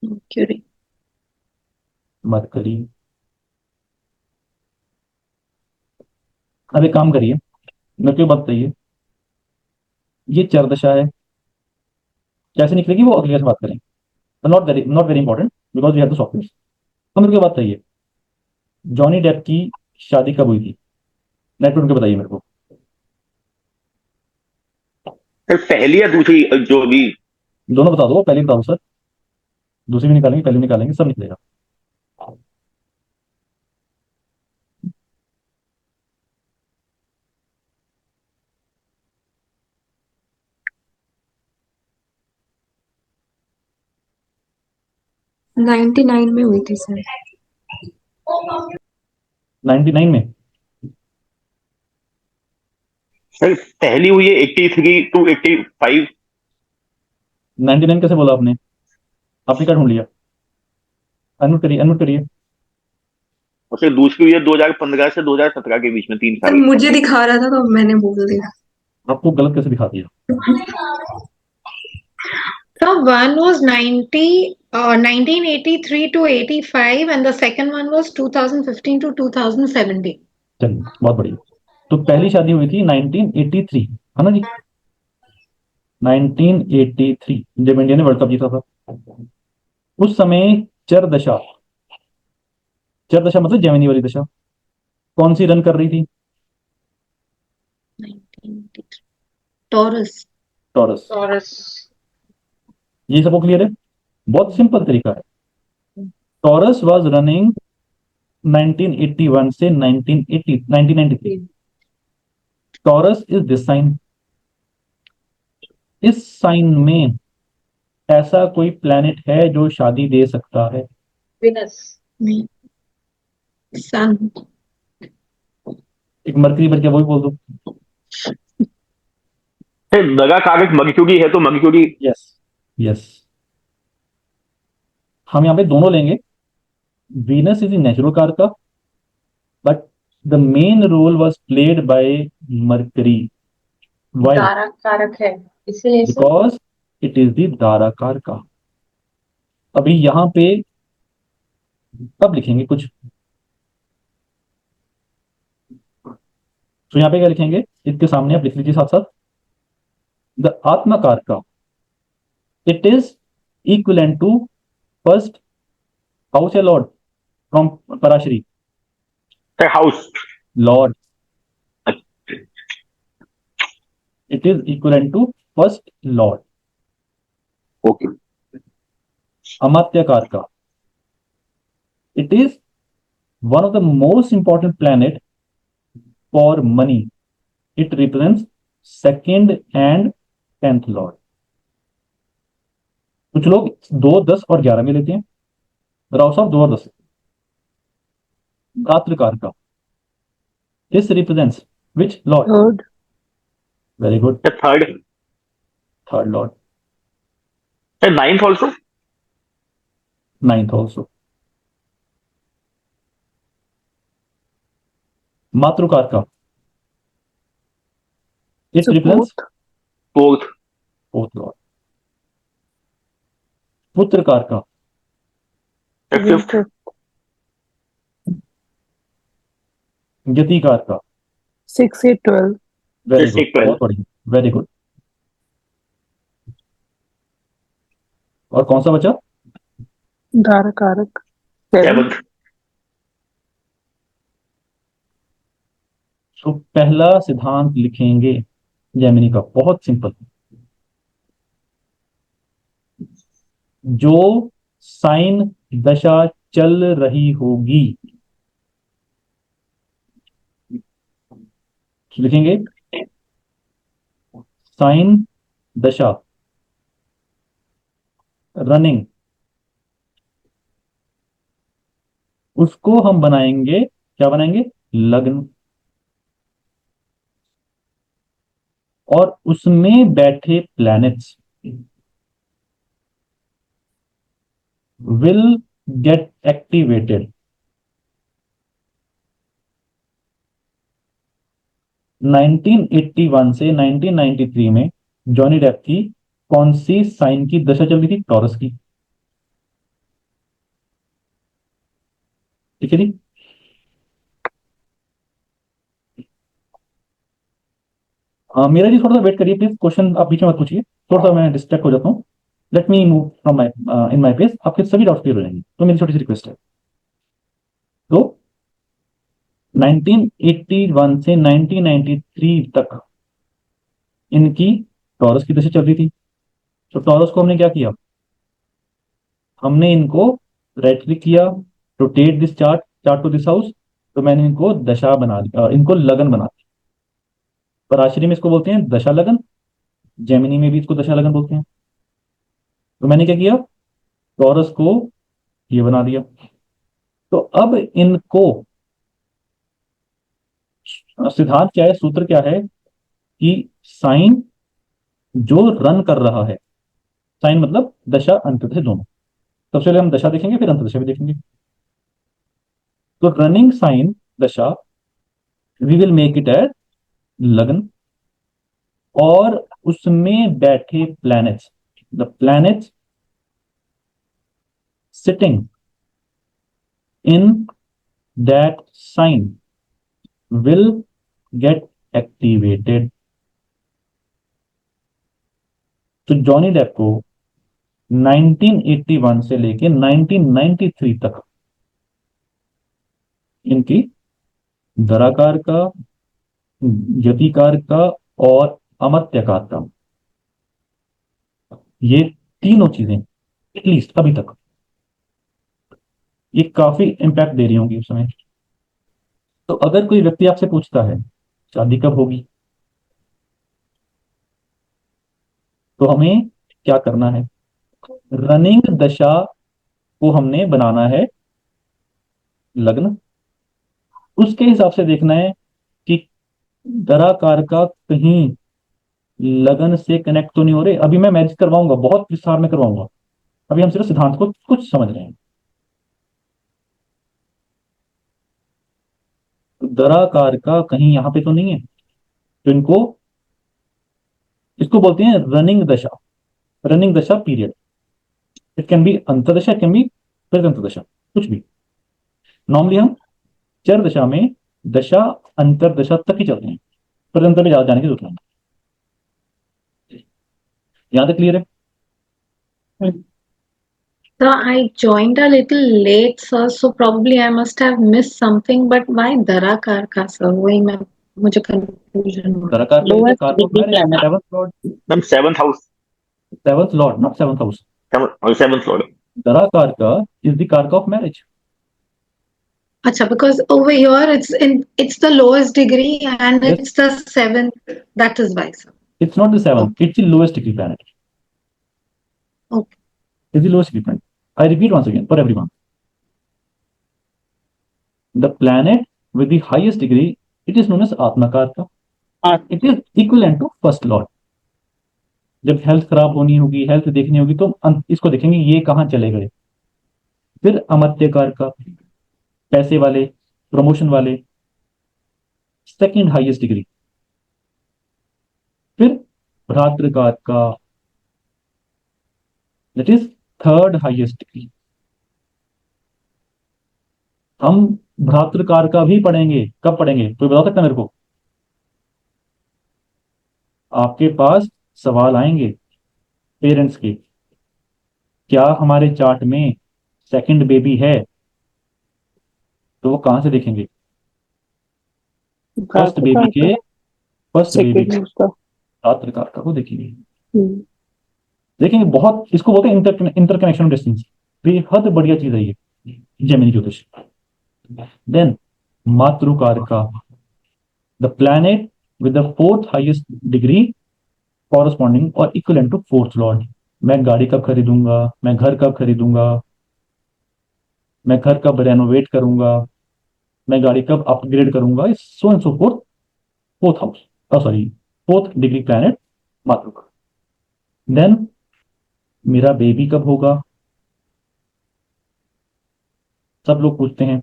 S4: क्यूरी
S1: मरकरी। अब एक काम करिए, मेरे को बात बताइए, ये चरदशा है, कैसे निकलेगी वो अगली क्लास में बात करें, not very important because we have the software. तो मेरे को बात बताइए, जॉनी डेप की शादी कब हुई थी? नेट पे उनके बताइए मेरे को।
S2: सर पहली या दूसरी जो भी?
S1: दोनों बता दो, पहले बताओ सर, दूसरी भी निकालेंगे, पहले भी निकालेंगे, सब निकलेगा।
S4: 99 में हुई थी सर।
S1: 99 में?
S2: सर पहली हुई है 83 to 85।
S1: 99 कैसे बोला आपने? आपने क्या ढूंढ लिया? अनम्यूट करिए, अनम्यूट करिए।
S2: और सर दूसरी हुई है 2015 से 2017 के बीच में, 3 साल।
S4: मुझे दिखा रहा था तो मैंने बोल दिया।
S1: आपको गलत कैसे दिखा दिया?
S4: The one was 1983 to 85 and the second one was 2015 to 2017.
S1: चलिए, बहुत बढ़िया। तो पहली शादी हुई थी 1983, है ना जी? 1983 जब इंडिया ने वर्ल्ड कप जीता था। उस समय चर दशा, चर दशा मतलब जेमिनी वाली दशा, कौन सी रन कर रही थी?
S4: 1983 Taurus.
S1: टॉरस।
S6: टॉरस।
S1: ये सबको क्लियर है? बहुत सिंपल तरीका है। टॉरस वाज रनिंग 1981 से 1993। Taurus is this sign. इस साइन में ऐसा कोई प्लेनेट है जो शादी दे सकता है?
S6: विनस।
S4: Sun.
S1: एक मरकरी बन के वो भी बोल दो।
S2: सर दगा कारक मर्क्यूरी है तो मर्क्यूरी।
S1: Yes, yes. हम यहाँ पे दोनों लेंगे। Venus is the natural karaka, but the main role was played by Mercury. Why?
S6: तारा कारक है इसलिए sir.
S1: Because it is the darakaraka. अभी यहाँ पे अब लिखेंगे कुछ, तो यहाँ पे क्या लिखेंगे इसके सामने आप लिख लीजिए साथ साथ। The atmakaraka, it is equivalent to first house या lord from Parashari?
S2: Sir house.
S1: Lord. It is equivalent to first lord.
S2: Okay.
S1: Amatyakaraka, it is one of the most important planet for money. It represents second and 10th lord. कुछ लोग 2, 10 और 11 में लेते हैं, राव साहब 2 और 10। Bhratrikaraka, this represents which lord?
S5: Third.
S1: Very good,
S2: sir third.
S1: Third lord.
S2: Sir ninth also.
S1: 9th also. Matrikaraka, it
S5: So
S1: represents
S5: fourth.
S2: Fourth.
S1: 4th lord. Putrakaraka,
S2: sir
S5: Again
S2: fifth.
S5: fifth.
S1: Gnatikaraka,
S5: 6, 8, 12.
S1: Very
S2: Yes,
S1: good,
S2: 12.
S1: बहुत बढ़िया, very good. और कौन सा बचा?
S5: Dhara Karak. 7.
S2: Seventh.
S1: तो पहला सिद्धांत लिखेंगे जेमिनी का, बहुत सिंपल। जो साइन दशा चल रही होगी, लिखेंगे साइन दशा रनिंग, उसको हम बनाएंगे, क्या बनाएंगे? लग्न। और उसमें बैठे प्लैनेट्स विल गेट एक्टिवेटेड। 1981 से 1993 में जॉनी डेप की कौन सी साइन की दशा चल रही थी? टॉरस की। ठीक है जी। मेरा जी थोड़ा सा वेट करिए प्लीज, क्वेश्चन आप बीच में मत पूछिए, थोड़ा सा मैं डिस्ट्रैक्ट हो जाता हूँ। Let me move from my in my page. आपके सभी डाउट क्लियर हो जाएंगे, तो मेरी छोटी सी रिक्वेस्ट है। तो 1981 से 1993 तक इनकी टॉरस की दशा चल रही थी। तो टॉरस को हमने क्या किया? हमने इनको राइट क्लिक किया, rotate this chart, chart to this house. तो मैंने इनको दशा बना दिया, इनको लगन बना दिया। पराशरी में इसको बोलते हैं दशा लगन, जेमिनी में भी इसको दशा लगन बोलते हैं। तो मैंने क्या किया? टॉरस को ये बना दिया। तो अब इनको सिद्धांत क्या है, सूत्र क्या है कि साइन जो रन कर रहा है, साइन मतलब दशा अंतदशा दोनों। सबसे पहले हम दशा देखेंगे, फिर अंतदशा भी देखेंगे। तो running sign dasha we will make it as lagna, और उसमें बैठे planets, the planets sitting in that sign will get activated. तो जॉनी डेप को 1981 से लेके 1993 तक इनकी दराकार का, यतिकार का और अमत्यकार का, ये तीनों चीजें एटलीस्ट अभी तक ये काफी इंपैक्ट दे रही होंगी उस समय। तो अगर कोई व्यक्ति आपसे पूछता है शादी कब होगी, तो हमें क्या करना है, रनिंग दशा को हमने बनाना है लग्न, उसके हिसाब से देखना है कि दराकार का कहीं लगन से कनेक्ट तो नहीं हो रहे। अभी मैं मैजिक करवाऊंगा, बहुत विस्तार में करवाऊंगा, अभी हम सिर्फ सिद्धांत को कुछ समझ रहे हैं। तो दराकार का कहीं यहां पे तो नहीं है, तो इनको, इसको बोलते हैं running dasha, running dasha period. It can be antardasha, can be present dasha, कुछ भी। नॉर्मली हम चर दशा में दशा अंतरदशा तक ही चलते हैं, प्रेजेंट में ज्यादा जाने की जरूरत नहीं। यहां तक क्लियर है?
S4: So I joined a little late, sir. So probably I must have missed something. But why Darakar का sir? वही मैं मुझे confusion हो रहा है.
S1: Darakaraka
S7: Lowest
S1: karaka of
S7: degree
S1: marriage,
S7: planet.
S1: Seventh lord,
S2: ma'am seventh house,
S1: seventh lord not seventh house.
S2: Seventh lord.
S1: Darakaraka is the karaka of marriage.
S4: Acha, because over here it's the lowest degree and
S1: Yes.
S4: it's the seventh. That is why, sir.
S1: It's not the seventh, it's the lowest degree planet.
S4: Okay.
S1: It's the lowest degree planet. I repeat once again for everyone. The planet with the highest degree, it is known as Atmakarka. It is equivalent to first lord. जब health खराब होनी होगी, health देखनी होगी, तो इसको देखेंगे ये कहां चले गए। फिर अमत्यकार का, पैसे वाले, प्रमोशन वाले, सेकंड हाईएस्ट डिग्री। फिर भ्रातृकार का, that is third highest degree. हम भ्रातृकार का भी पढ़ेंगे, कब पढ़ेंगे कोई बता सकता है मेरे को? आपके पास सवाल आएंगे पेरेंट्स के, क्या हमारे चार्ट में सेकंड बेबी है, तो वो कहां से देखेंगे? फर्स्ट बेबी के, फर्स्ट बेबी के भ्रातृकार का को देखेंगे। देखेंगे बहुत, इसको बोलते हैं इंटरकनेक्शन डिस्टेंस। बेहद बढ़िया चीज है ये जेमिनी ज्योतिष। देन मातृकार का, the planet with the fourth highest degree corresponding और इक्वलेंट टू फोर्थ लॉर्ड। मैं गाड़ी कब खरीदूंगा, मैं घर कब खरीदूंगा, मैं घर कब रेनोवेट करूंगा, मैं गाड़ी कब अपग्रेड करूंगा, so and so fourth, fourth house, sorry fourth degree planet Matrika. Then मेरा बेबी कब होगा, सब लोग पूछते हैं,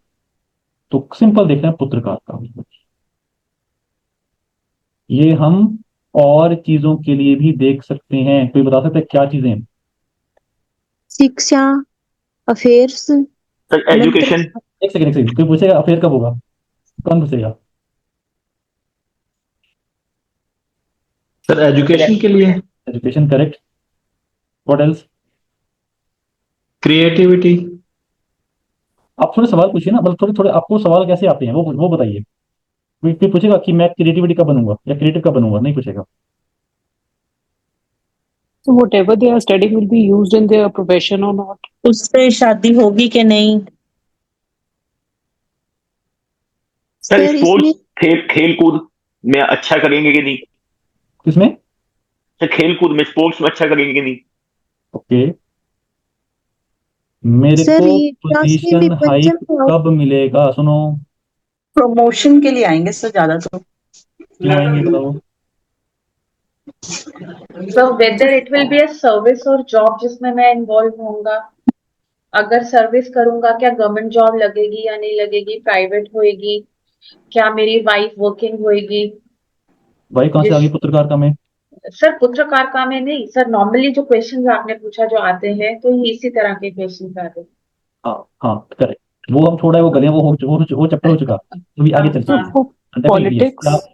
S1: तो सिंपल देखना है पुत्रकार का। ये हम और चीजों के लिए भी देख सकते हैं। कोई बता सकता है क्या चीजें?
S3: शिक्षा, अफेयर्स,
S2: सर एजुकेशन,
S1: एक सेकंड, कोई पूछेगा अफेयर कब होगा? कौन पूछेगा?
S8: सर एजुकेशन के लिए,
S1: education correct. What else?
S8: Creativity.
S1: आप थोड़े सवाल पूछिए ना, मतलब थोड़े थोड़े आपको सवाल कैसे आते हैं वो बताइए। कोई पूछेगा कि मैं क्रिएटिविटी कब बनूंगा या क्रिएटिव कब बनूंगा? नहीं पूछेगा।
S5: So whatever they are studying will be used in their profession or not.
S7: उससे शादी होगी कि नहीं?
S2: सर
S3: सर
S2: स्पोर्ट्स,
S3: इसमें
S2: खेल कूद में अच्छा करेंगे कि नहीं?
S1: किसमें?
S2: सर खेल कूद में, स्पोर्ट्स में अच्छा करेंगे कि नहीं?
S1: ओके, मेरे
S3: सर
S1: को
S3: ये क्लास में भी
S1: पोजीशन
S3: पंचम
S1: हाइक
S3: भाव
S1: कब मिलेगा? सुनो,
S7: प्रमोशन के लिए आएंगे सर ज्यादा तो।
S1: क्यों आएंगे बताओ?
S6: So whether it will be a service और जॉब जिसमें मैं इन्वॉल्व होऊंगा, अगर सर्विस करूंगा क्या गवर्नमेंट जॉब लगेगी या नहीं लगेगी, प्राइवेट होएगी, क्या मेरी वाइफ वर्किंग होएगी?
S1: भाई कहाँ से आ गई
S6: जिस
S1: पत्रकार का में?
S6: सर पत्रकार का में नहीं सर, नॉर्मली जो क्वेश्चंस आपने पूछा जो आते हैं तो ये इसी तरह के क्वेश्चंस आते हैं।
S1: हाँ हाँ करेक्ट, वो हम छोड़ा है, वो गलियां, वो चैप्टर हो चुका, अभी आगे चल
S5: So
S1: चलिए।
S5: for
S1: definitely yes.
S5: politics,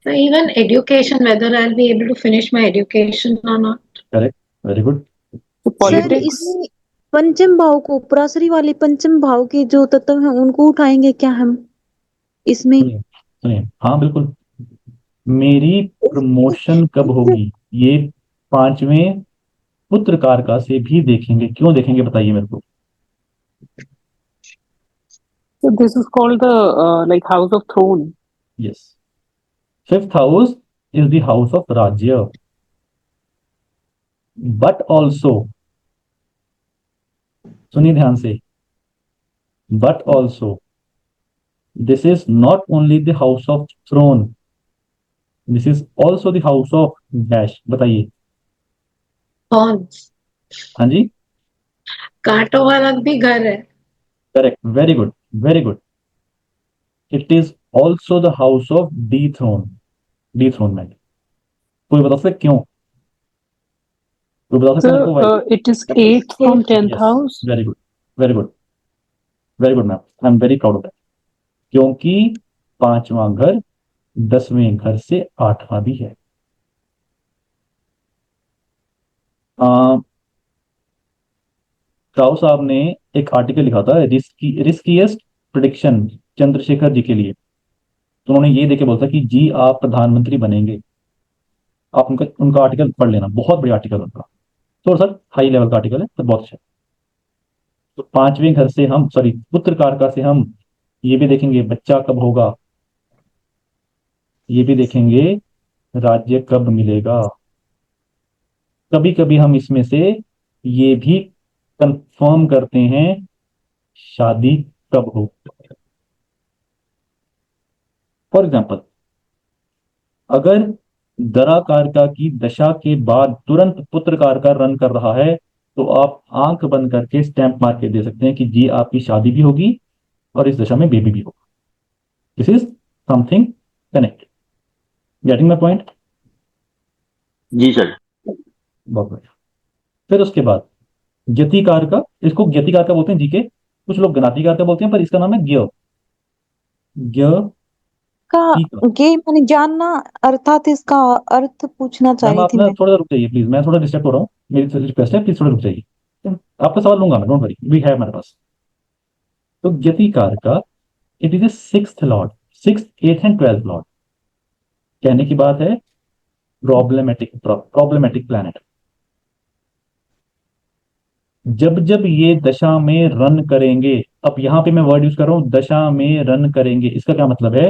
S4: So even education, whether I'll be able to finish my education or not.
S1: Correct, very good.
S5: so
S3: sir
S5: politics,
S3: इसमें पंचम भाव को पराशरी वाले पंचम भाव के जो तत्व हैं उनको उठाएंगे क्या हम इसमें?
S1: सुनिए सुनिए, हाँ बिल्कुल। मेरी प्रमोशन कब होगी, ये पांचवें पुत्रकार का से भी देखेंगे। क्यों देखेंगे बताइए मेरे को।
S5: so this is called the like house of throne.
S1: Yes, fifth house is the house of rajya, but also, सुनिए ध्यान से, but also this is not only the house of throne, this is also the house of dash. बताइए।
S4: Thorns.
S1: हाँ जी,
S4: कांटों वाला भी घर है।
S1: Correct, very good, very good. It is also the house of dethrone, dethronement. कोई बता सकता है क्यों? कोई बता सकता है मेरे को?
S5: So it is 8th from 10th
S1: yes,
S5: house.
S1: Very good, very good, very good ma'am, I am very proud of that. क्योंकि पांचवां घर 10वें घर से 8वां भी है। राव साहब ने एक आर्टिकल लिखा था, रिस्कीएस्ट प्रिडिक्शन चंद्रशेखर जी के लिए। तो उन्होंने ये देके बोला था कि जी आप प्रधानमंत्री बनेंगे। आप उनका उनका आर्टिकल पढ़ लेना, बहुत बड़ी आर्टिकल उनका, थोड़ा सा हाई लेवल का आर्टिकल है तो बहुत अच्छा है। तो पांचवें घर से हम, सॉरी पुत्र कारका से हम ये भी देखेंगे बच्चा कब होगा, ये भी देखेंगे राज्य कब मिलेगा। कभी कभी हम इसमें से ये भी कंफर्म करते हैं शादी कब हो। फॉर एग्जाम्पल, अगर दरा कारका की दशा के बाद तुरंत पुत्र कारका रन कर रहा है तो आप आंख बंद करके स्टैंप मार के दे सकते हैं कि जी आपकी शादी भी होगी और इस दशा में बेबी भी होगा। This is something connect. Getting my point?
S2: जी सर।
S1: बहुत बढ़िया। फिर उसके बाद ज्ञतिकार का, इसको ज्ञतिकार का बोलते हैं जी के, कुछ लोग गणातिकार का बोलते हैं, पर इसका नाम है ज्ञ, ज्ञ
S3: का
S1: ती का।
S3: ये मैंने जानना अर्थात इसका अर्थ पूछना चाह
S1: मैम
S3: रही
S1: आप
S3: थी
S1: ना
S3: मैं।
S1: थोड़ा सा रुक जाइए प्लीज, मैं थोड़ा डिस्टर्ब हो रहा हूँ, मेरी रिक्वेस्ट है प्लीज थोड़ा रुक जाइए। आपका सवाल लूंगा मैं, डोंट वरी, वी है हमारे पास। तो ज्ञतिकार का it is a sixth Lord, six, एथ एंड 12th लॉर्ड। कहने की बात है प्रॉब्लमेटिक प्लैनेट। जब जब ये दशा में रन करेंगे, अब यहां पे मैं वर्ड यूज कर रहा हूं दशा में रन करेंगे, इसका क्या मतलब है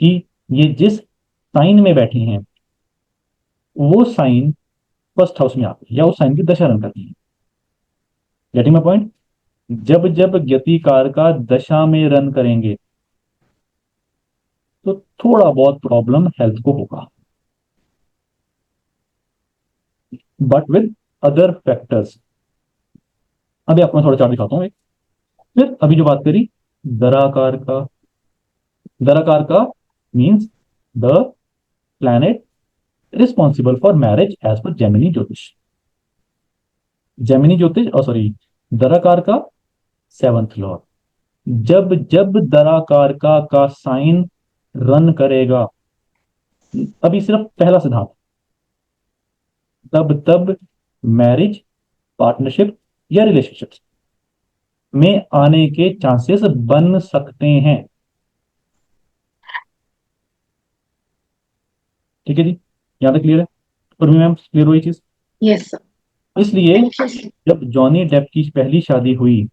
S1: कि ये जिस साइन में बैठी हैं वो साइन फर्स्ट हाउस में आती है या उस साइन की दशा रन करती है। Getting my point? जब जब ज्ञतिकार का दशा में रन करेंगे तो थोड़ा बहुत प्रॉब्लम हेल्थ को होगा, बट विद अदर फैक्टर्स। अभी आपको मैं थोड़ा चार्ट दिखाता हूँ एक। फिर अभी जो बात करी दराकार का, दराकार का means the planet responsible for marriage as per Jaimini jyotish. Jaimini ज्योतिष, और सॉरी दराकार का 7th लॉर्ड। जब जब दराकार का साइन रन करेगा, अभी सिर्फ पहला सिद्धांत, तब तब मैरिज, पार्टनरशिप या रिलेशनशिप में आने के चांसेस बन सकते हैं। ठीक है जी, यहां तक क्लियर है? और मैम क्लियर हुई चीज?
S4: Yes, sir.
S1: इसलिए
S4: Thank you, sir.
S1: जब जॉनी डेप की पहली शादी हुई,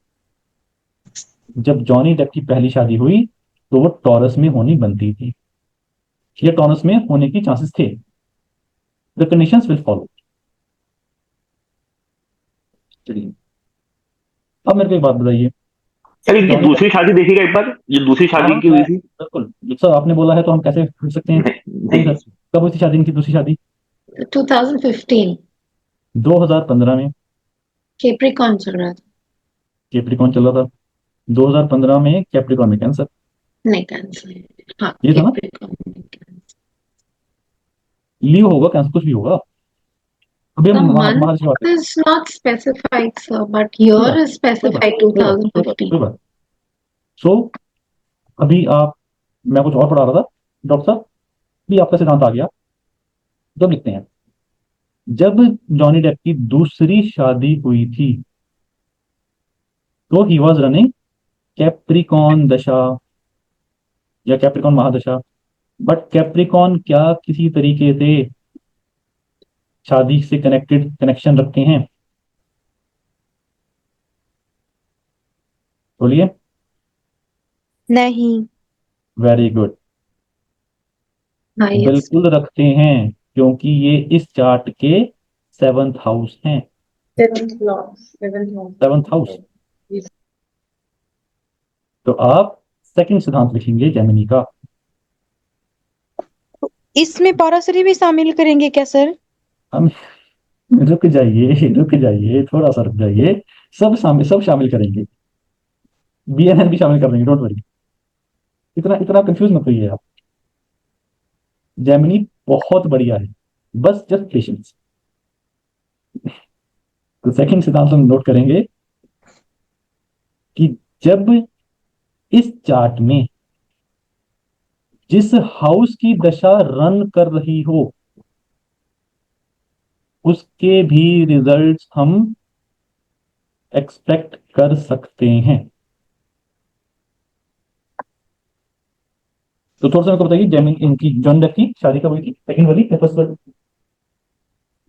S1: जब जॉनी डेप की पहली शादी हुई तो वो टॉरस में होनी बनती थी, या टॉरस में होने की चांसेस थे। The conditions will follow. चलिए अब मेरे को एक बात बताइए,
S2: सर इनकी
S1: जॉनी
S2: दूसरी शादी देखिएगा एक बार, ये दूसरी शादी
S1: हाँ
S2: इनकी हुई थी।
S1: बिल्कुल सर, आपने बोला है तो हम कैसे पूछ सकते हैं। नहीं
S2: नहीं
S1: सर, कब हुई थी शादी इनकी दूसरी शादी?
S4: 2015
S1: 2015 में।
S4: कैप्रिकॉर्न चल रहा था।
S1: कैप्रिकॉन चल रहा था 2015 में, कैप्रिकॉन में कैंसर,
S4: नहीं, कैंसर। हाँ,
S1: ये था ना?
S4: कैप्रिकॉर्न।
S1: लियो होगा, कैंसर कुछ भी होगा। अभी
S4: The
S1: हम
S4: month
S1: महाराज की बात
S4: is not specified, sir, but
S1: कोई
S4: year
S1: बात
S4: is specified
S1: कोई बात
S4: 2015.
S1: कोई बात। सो अभी आप, मैं कुछ और पढ़ा रहा था डॉक्टर साहब, भी आपका सिद्धांत आ गया। जब लिखते हैं, जब जॉनी डेप की दूसरी शादी हुई थी तो ही वॉज रनिंग कैप्रिकॉन दशा या कैप्रिकॉन महादशा। बट कैप्रिकॉन क्या किसी तरीके से शादी से कनेक्शन रखते हैं? बोलिए।
S3: नहीं।
S1: Very good,
S4: Highest.
S1: बिल्कुल रखते हैं, क्योंकि ये इस चार्ट के 7th हाउस हैं। 7th house. तो आप सेकंड सिद्धांत लिखेंगे जेमिनी का।
S3: इसमें पाराशरी भी शामिल करेंगे क्या सर?
S1: हम रुक जाइए, थोड़ा सा रुक जाइए। सब शामिल करेंगे, बीएनएन भी शामिल कर देंगे, डोंट वरी। इतना इतना कंफ्यूज मत होइए आप। जेमिनी बहुत बढ़िया है, बस जस्ट पेशेंस। तो सेकंड सिद्धांत हम नोट करेंगे कि जब इस चार्ट में जिस हाउस की दशा रन कर रही हो उसके भी रिजल्ट्स हम एक्सपेक्ट कर सकते हैं। तो थोड़ा सा मेरे को बताइए, जेमिनी इनकी जॉन डेप की शादी कब हुई थी? सेकंड वाली या फर्स्ट वाली?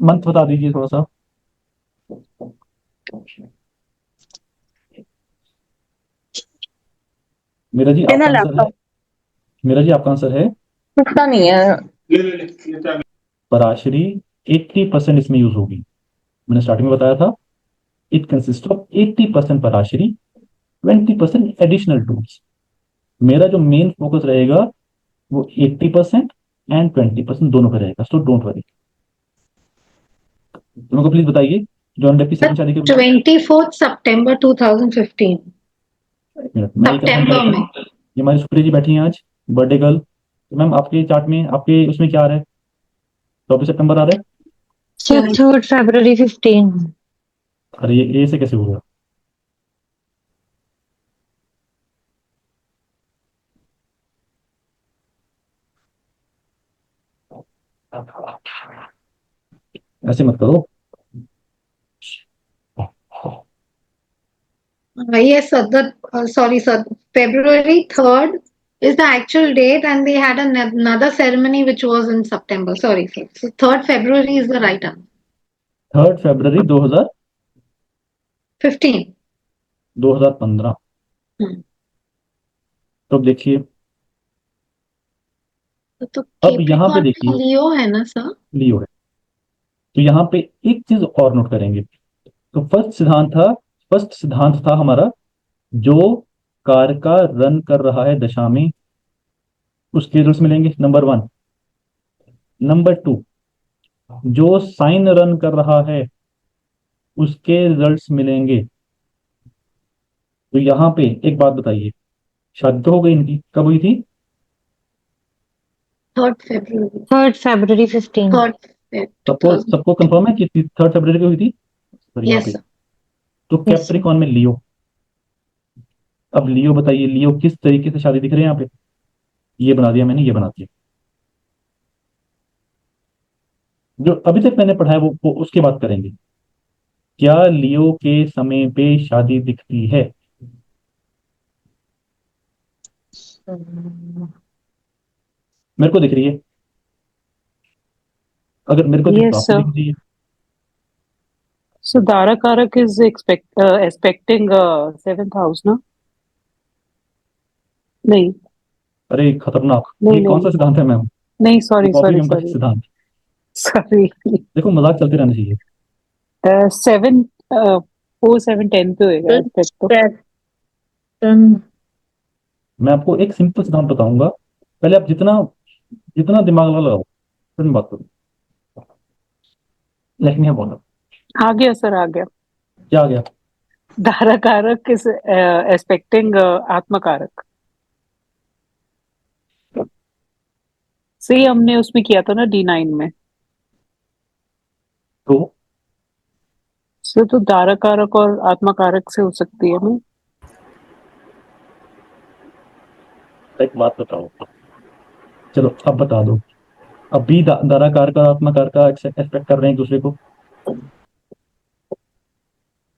S1: मंथ बता दीजिए थोड़ा सा। मेरा जी
S7: है ना
S1: आपका आंसर है,
S7: लैपटॉप?
S1: मेरा जी आपका आंसर है
S7: टूटता नहीं है।
S1: पराशरी। 80% इसमें यूज होगी। मैंने स्टार्टिंग में बताया था, it consist of 80% Parashari, 20% additional tools. मेरा जो मेन फोकस रहेगा वो 80% एंड 20% दोनों पे रहेगा, सो डोंट वरी। तुम लोग प्लीज बताइए, जॉन डेप की सेकंड शादी कब हुई?
S4: 24th September 2015.
S1: एक मिनट, मैं ये कंफर्म कर
S4: September
S1: लेता
S4: में.
S1: हूँ। ये हमारी सुप्रिया जी बैठी हैं आज, बर्थडे गर्ल। तो मैम आपके चार्ट में, आपके उसमें क्या आ रहा है? 24 सितंबर आ रहा है?
S4: So
S9: 3rd February 15.
S1: अरे ये से कैसे होगा? ऐसे मत करो।
S4: Yes, sir. Sorry, sir. February 3rd is the actual date, and they had another ceremony which was in September. Sorry, sir. So 3rd February is the right answer.
S1: 3 फरवरी
S4: 15.
S1: 2015। तो अब देखिए,
S4: तो
S1: अब यहाँ पे
S4: Capricorn
S1: देखिए,
S4: में लियो है ना सर?
S1: लियो है। तो यहाँ पे एक चीज और नोट करेंगे। तो फर्स्ट सिद्धांत था हमारा, जो कार का रन कर रहा है दशा में उसके रिजल्ट्स मिलेंगे, नंबर 1। नंबर 2, जो साइन रन कर रहा है उसके रिजल्ट्स मिलेंगे। तो यहाँ पे एक बात बताइए, शादी तो हो गई इनकी, कब हुई थी?
S4: 3rd February.
S9: 3rd February 15.
S4: 3rd Feb.
S1: सबको कंफर्म है कि 3 फरवरी को हुई थी? सर यहाँ
S4: Yes,
S1: पे
S4: sir.
S1: तो
S9: Yes, sir.
S1: कैप्रिकॉन में लियो। अब लियो बताइए, लियो किस तरीके से शादी दिख रहे हैं यहाँ पे? ये बना दिया मैंने, ये बना दिया। जो अभी तक मैंने पढ़ा है वो उसके बात करेंगे। क्या लियो के समय पे शादी दिखती है? मेरे को दिख रही है, अगर मेरे को दिख तो
S5: Yes,
S1: आपको
S5: sir.
S1: दिख रही है।
S5: So Dara Karak is expecting 7th house, ना? नहीं
S1: अरे खतरनाक,
S5: नहीं
S1: ये कौन सा
S5: नहीं
S1: सिद्धांत है मैम?
S5: नहीं, सॉरी
S1: कॉपी
S5: सॉरी
S1: का
S5: सॉरी
S1: सिद्धांत।
S5: सॉरी।
S1: देखो मजाक चलते रहना चाहिए।
S5: 7 4 7 10 पे होएगा एस्पेक्ट तो।
S9: पैटर्न
S1: मैं आपको एक सिंपल सिद्धांत बताऊंगा, पहले आप जितना जितना दिमाग लगाओ फिर मैं बात करूँ। लेकिन यहाँ बोला
S5: आ गया सर, आ गया।
S1: क्या आ गया?
S5: धारा कारक इज एस्पेक्टिंग आत्मकारक। सही, हमने उसमें किया था ना D9 में।
S1: तो
S5: सर तो धारा कारक और आत्मकारक से हो सकती है ना।
S1: एक बात बताओ, चलो अब बता दो, अब भी दाराकार का और आत्माकार का एक्सपेक्ट कर रहे हैं एक दूसरे को।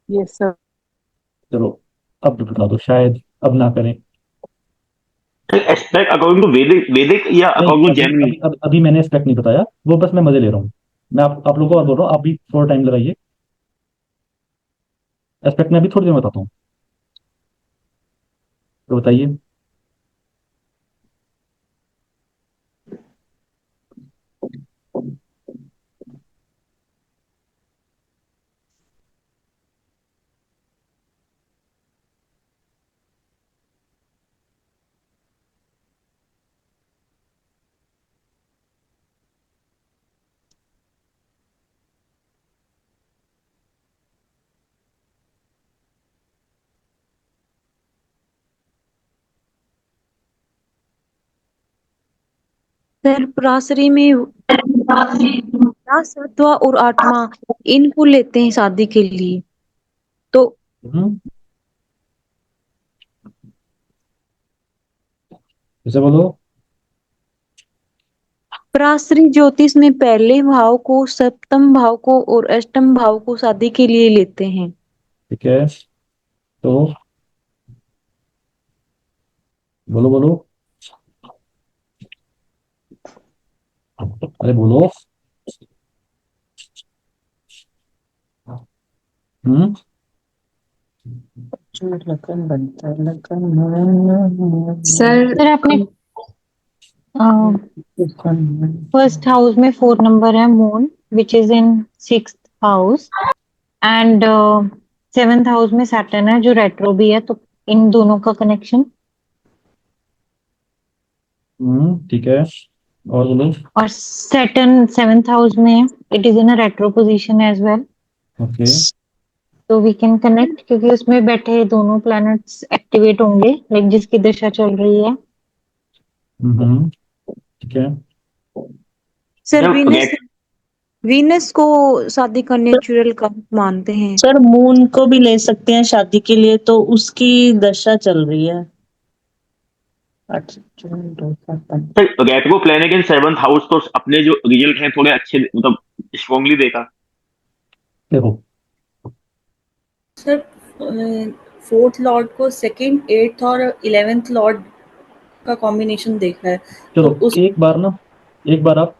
S5: Yes sir.
S1: चलो अब बता दो, शायद अब ना करें।
S2: एक्सपेक्ट अकॉर्डिंग टू वैदिक वैदिक या
S1: नहीं,
S2: अकॉर्डिंग टू
S1: अभी
S2: जैन?
S1: अभी अभी, अभी मैंने एक्सपेक्ट नहीं बताया, वो बस मैं मजे ले रहा हूँ। मैं आप लोगों को और बोल रहा हूँ, आप भी थोड़ा टाइम लगाइए। एक्सपेक्ट मैं अभी थोड़ी देर में बताता हूँ, तो बताइए।
S3: सर पराशरी में सत्व और आत्मा इनको लेते हैं शादी के लिए, तो
S1: हम्म, जैसे बोलो।
S3: पराशरी ज्योतिष में पहले भाव को, सप्तम भाव को और अष्टम भाव को शादी के लिए लेते हैं।
S1: ठीक है, तो बोलो बोलो, अरे बोलो। हम्म,
S7: लगन बनता है लगन
S9: सर आपने फर्स्ट हाउस में 4 नंबर है moon which is in 6th house, and 7th house में सैटर्न है जो रेट्रो भी है, तो इन दोनों का कनेक्शन।
S1: ठीक है, और बोलो।
S9: और सैटर्न 7th हाउस में है, it is in a retro position as well,
S1: okay.
S9: तो वी कैन कनेक्ट क्योंकि उसमें बैठे दोनों प्लैनेट्स एक्टिवेट होंगे लाइक जिसकी दिशा चल रही है।
S1: ठीक है,
S3: सर
S2: जब
S3: वीनस वीनस को शादी का नेचुरल का मानते हैं।
S7: सर मून को भी ले सकते हैं शादी के लिए, तो उसकी दशा चल रही है। 8 जून 2015।
S2: Retro planet in seventh house तो अपने जो रिजल्ट हैं थोड़े अच्छे मतलब स्ट्रांगली देगा।
S1: देखो
S10: सर फोर्थ लॉर्ड को सेकंड, एट्थ और 11th लॉर्ड का कॉम्बिनेशन देखा है, तो
S1: चलो
S10: उस
S1: एक बार आप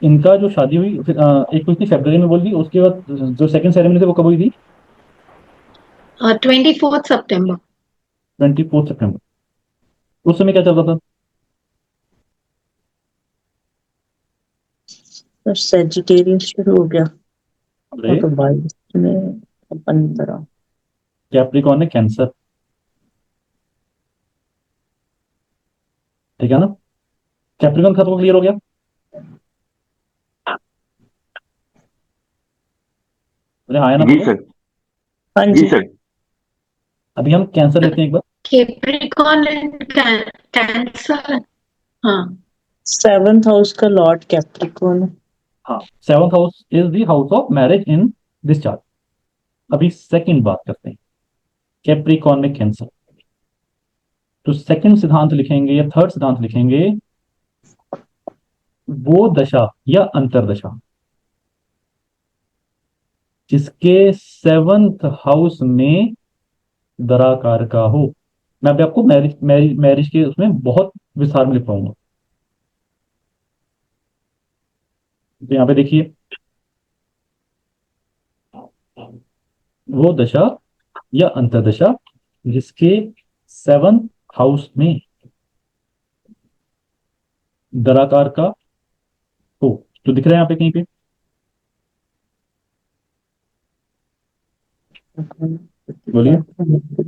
S1: इनका जो शादी हुई फिर एक कुछ थी फरवरी में बोल दी, उसके बाद जो सेकंड सेरेमनी थी वो कब हुई थी?
S4: 24th September.
S1: 24 सितंबर। उस समय क्या चल रहा था?
S7: तो सेजिटेरियस शुरू हो गया, वो
S1: अरे
S7: तो 22 में 15।
S1: कैप्रिकॉर्न ने कैंसर, ठीक है ना? कैप्रिकॉर्न खत्म, क्लियर हो गया। अरे आया ना
S2: जी
S1: बोलो।
S2: सर,
S7: हाँ
S2: जी
S7: जी।
S2: सर।
S1: अभी हम कैंसर लेते हैं एक बार।
S4: Capricorn and Cancer. हाँ.
S7: 7th हाउस का लॉर्ड कैप्रिकॉर्न।
S1: हाँ, seventh house is the house of marriage in this chart. अभी सेकंड बात करते हैं, कैप्रिकॉर्न में कैंसर। तो सेकंड सिद्धांत लिखेंगे या थर्ड सिद्धांत लिखेंगे, वो दशा या अंतरदशा जिसके सेवंथ हाउस में दराकार का हो। मैं अभी आपको मैरिज के उसमें बहुत विस्तार में लिख पाऊंगा। तो यहाँ पे देखिए, वो दशा या अंतरदशा जिसके सेवंथ हाउस में दराकार का हो। तो दिख रहा है यहाँ पे कहीं पे? बोलिए।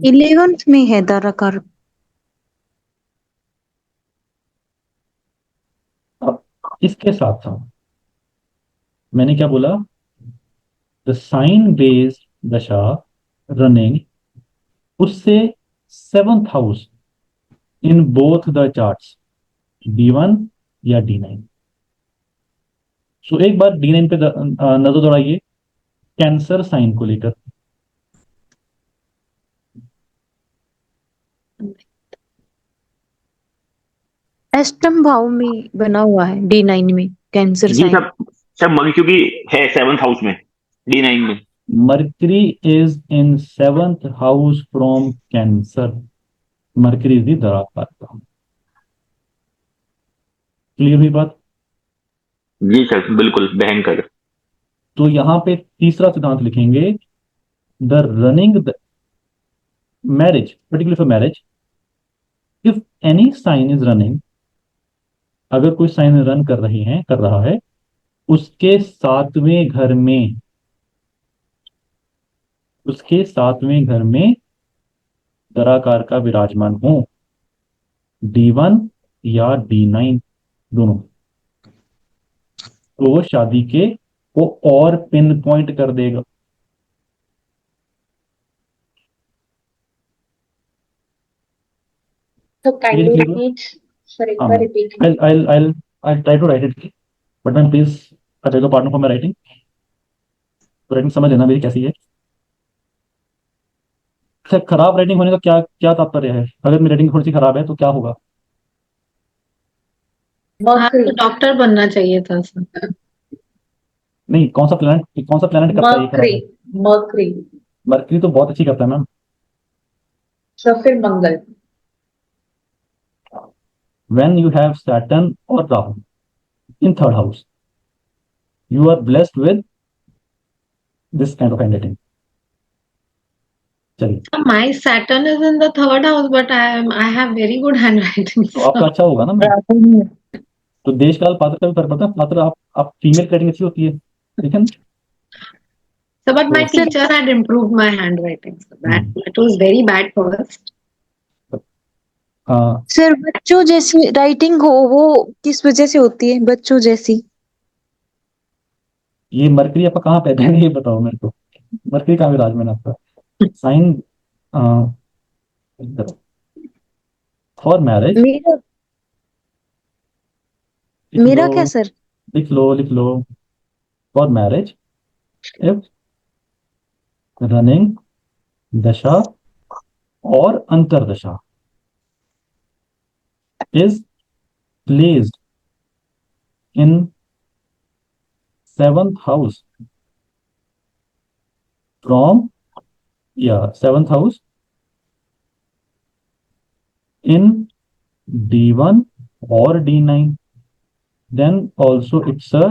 S3: 11th में है दारा कारक।
S1: अब इसके साथ साथ मैंने क्या बोला, द साइन बेस्ड दशा रनिंग उससे 7th house in both the charts, D1 या D9। सो एक बार D9 पे नजर दौड़ाइए कैंसर साइन को लेकर।
S3: अष्टम भाव में बना हुआ है D9 में कैंसर
S2: जी
S3: साइन।
S2: सब मग क्योंकि है 7th हाउस में, D9 में।
S1: Mercury is in 7th house from Cancer. Mercury is the darakaraka. Clear हुई बात?
S2: जी सर बिल्कुल भयंकर।
S1: तो यहां पे तीसरा सिद्धांत लिखेंगे, the running marriage, particularly for marriage, if any sign is running, अगर कोई साइन रन कर रहा है, उसके सातवें घर में दराकार का विराजमान हो, D1 या D9 दोनों, तो वो शादी के को और पिन पॉइंट कर देगा।
S6: So kindly
S1: Clear?
S6: repeat. Sir, एक
S1: हाँ
S6: बार
S1: ma'am,
S6: repeat.
S1: I'll try to write it, but ma'am please I beg your pardon for my writing। तो राइटिंग समझ लेना मेरी कैसी है। अच्छा, खराब राइटिंग होने का क्या क्या तात्पर्य है? अगर मेरी राइटिंग थोड़ी सी खराब है तो क्या होगा?
S6: Mercury.
S4: आपको डॉक्टर बनना चाहिए था सर।
S1: नहीं, कौन सा प्लेनेट करता है ये खराब
S6: Mercury.
S1: है?
S6: Mercury.
S1: मरकरी तो बहुत अच्छी करता है मैम।
S6: So फिर Mangal.
S1: When you have Saturn और Rahu in 3rd house, you are blessed with this kind of handwriting. चलिए,
S4: My Saturn is in the 3rd house, but I have very good handwriting.
S1: तो आपका अच्छा होगा ना मैम।
S5: राहु में
S1: तो देश काल पात्र का भी फर्क पड़ता है। पात्र आप फीमेल राइटिंग अच्छी होती है, ठीक है ना?
S4: So, but my
S1: तो
S4: teacher had improved my handwriting. So that was very bad first.
S1: हाँ,
S3: सर बच्चों जैसी राइटिंग हो वो किस वजह से होती है? बच्चों जैसी
S1: ये मरकरी आपका कहाँ पैदा है ये बताओ मेरे को। मरकरी कहाँ विराजमान है आपका? Sign for marriage.
S3: मेरा
S1: लिख
S3: मेरा
S1: लो,
S3: क्या सर?
S1: लिख लो for marriage if running dasha और antardasha is placed in 7th house from 7th house in D1 or D9, then also it's a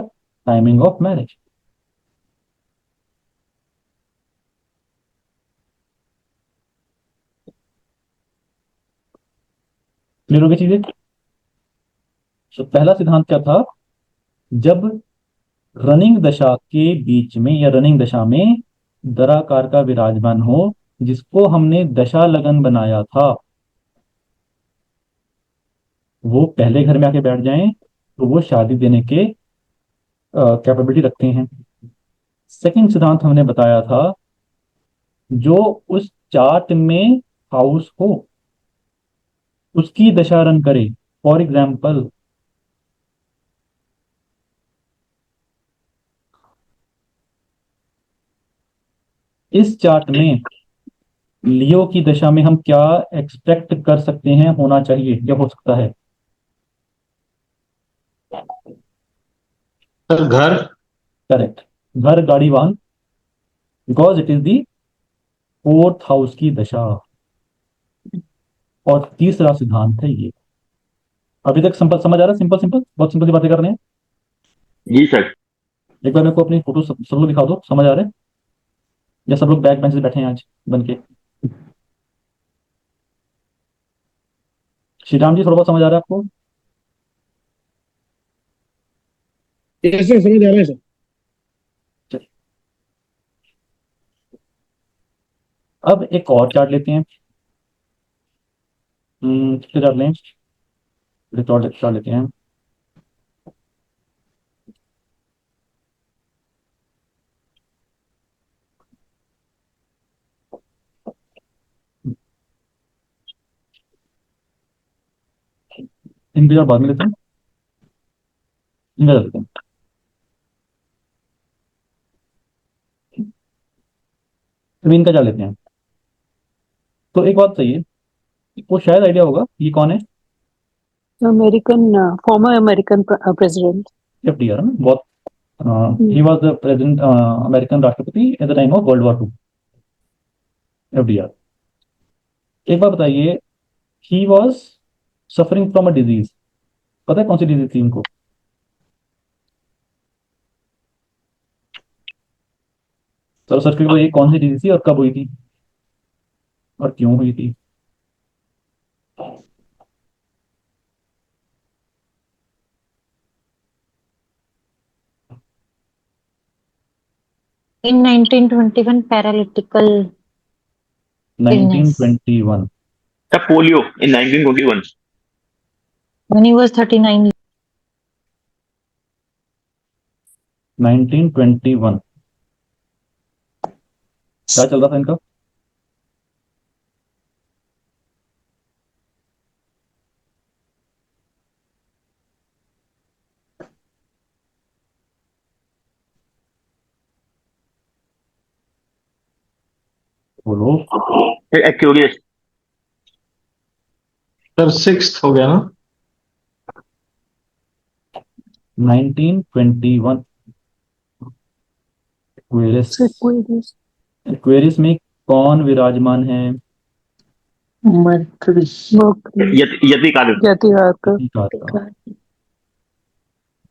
S1: timing of marriage। Clear हो गई चीजें? तो पहला सिद्धांत क्या था, जब रनिंग दशा के बीच में या रनिंग दशा में दराकार का विराजमान हो, जिसको हमने दशा लगन बनाया था, वो पहले घर में आके बैठ जाएं तो वो शादी देने के कैपेबिलिटी रखते हैं। सेकंड सिद्धांत हमने बताया था, जो उस चार्ट में हाउस हो उसकी दशा रन करे। फॉर एग्जाम्पल, इस चार्ट में लियो की दशा में हम क्या एक्सपेक्ट कर सकते हैं होना चाहिए या हो सकता है?
S8: सर घर।
S1: करेक्ट, घर गाड़ी वाहन, because it is the 4th house की दशा। और तीसरा सिद्धांत है ये। अभी तक सिंपल समझ आ रहा है? सिंपल सिंपल बहुत सिंपल सी बातें कर रहे हैं।
S2: जी सर।
S1: एक बार मेरे को अपनी फोटो सब लोग दिखा दो, समझ आ रहा है? या सब लोग बैक बेंच पे बैठे हैं आज बन के? श्री राम जी, थोड़ा बहुत समझ आ रहा है आपको?
S11: यस सर, समझ आ रहा है सर।
S1: चलिए, अब एक और चार्ट लेते हैं। कितने चार्ट लें? चार्ट लेते हैं। इनके चार्ट बाद में लेते हैं, इनका चार्ट लेते हैं। अभी इनका चार्ट लेते हैं। तो एक बात चाहिए, वो शायद आइडिया होगा ये कौन है।
S5: American former American president.
S1: FDR है ना, बहुत he was the president, American राष्ट्रपति at the time of World War II। FDR, एक बात बताइए, he was suffering from a disease, पता है कौन सी डिजीज थी उनको? सर सर्च करके बताइए कौन सी डिजीज थी और कब हुई थी और क्यों हुई थी।
S9: In 1921 paralytical illness
S1: 1921,
S2: The polio in 1921.
S9: when he was 39.
S1: 1921 क्या चल रहा था इनका? बोलो।
S2: Curious.
S8: सर 6th हो गया ना?
S1: 1921 एक्वेरियस। एक्वेरियस में कौन विराजमान है?
S7: मरकरी।
S2: यति कारक।
S1: जतिकारका।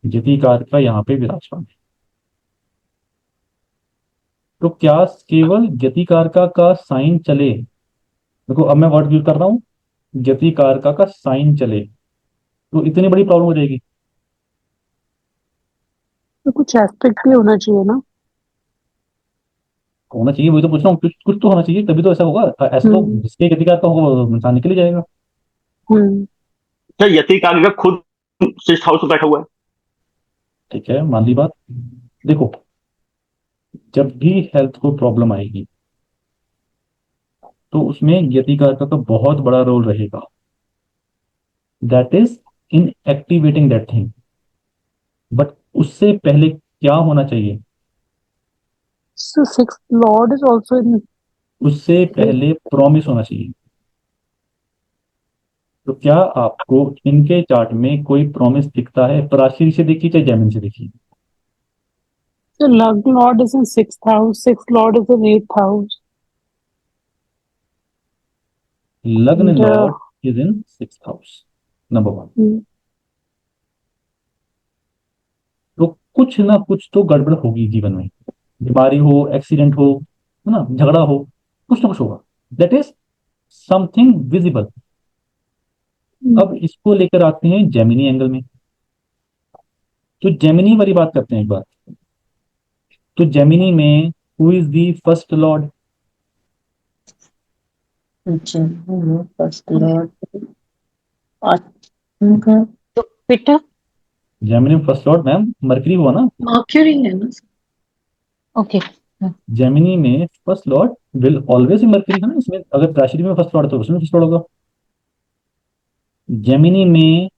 S1: जतिकारका यहाँ पे विराजमान है। तो क्या केवल जतिकारका का साइन चले, देखो अब मैं वर्ड यूज कर रहा हूँ, जतिकारका का साइन चले तो इतनी बड़ी प्रॉब्लम हो जाएगी?
S5: तो कुछ एस्पेक्ट भी होना चाहिए ना?
S1: होना चाहिए, वही तो पूछ रहा हूँ, कुछ कुछ तो होना चाहिए तभी तो ऐसा होगा। ऐसा तो जिसके जतिकारका होगा वो इंसान निकल ही जाएगा।
S2: सर यति कारक का खुद 6th हाउस में बैठा हुआ है।
S1: ठीक है, मान ली बात। देखो, जब भी हेल्थ को प्रॉब्लम आएगी तो उसमें यतिकारका का बहुत बड़ा रोल रहेगा, that is in activating that thing. But उससे पहले क्या होना चाहिए?
S5: So sixth lord is also in.
S1: उससे पहले प्रॉमिस होना चाहिए। तो क्या आपको इनके चार्ट में कोई प्रॉमिस दिखता है? पराशरी से देखिए चाहे जैमिनी से देखिए।
S5: So lugn lord is in 6th house. 6th lord is in 8th house.
S1: लग्न
S5: And,
S1: Lord is in 6th house, number 1। तो कुछ ना कुछ तो गड़बड़ होगी जीवन में, बीमारी हो, एक्सीडेंट हो, है ना, झगड़ा हो, कुछ ना कुछ होगा। That is something visible. अब इसको लेकर आते हैं जेमिनी एंगल में। तो जेमिनी वाली बात करते हैं एक बार। तो जेमिनी में who is the first Lord?
S7: First Lord उनका
S9: Jupiter.
S1: जेमिनी में फर्स्ट लॉर्ड मैम मरकरी हुआ ना?
S4: Mercury है ना?
S9: Okay.
S1: जेमिनी में first Lord will always mercury है ना। इसमें अगर राशि में फर्स्ट लॉर्ड तो उसमें फर्स्ट लॉर्ड होगा। जेमिनी में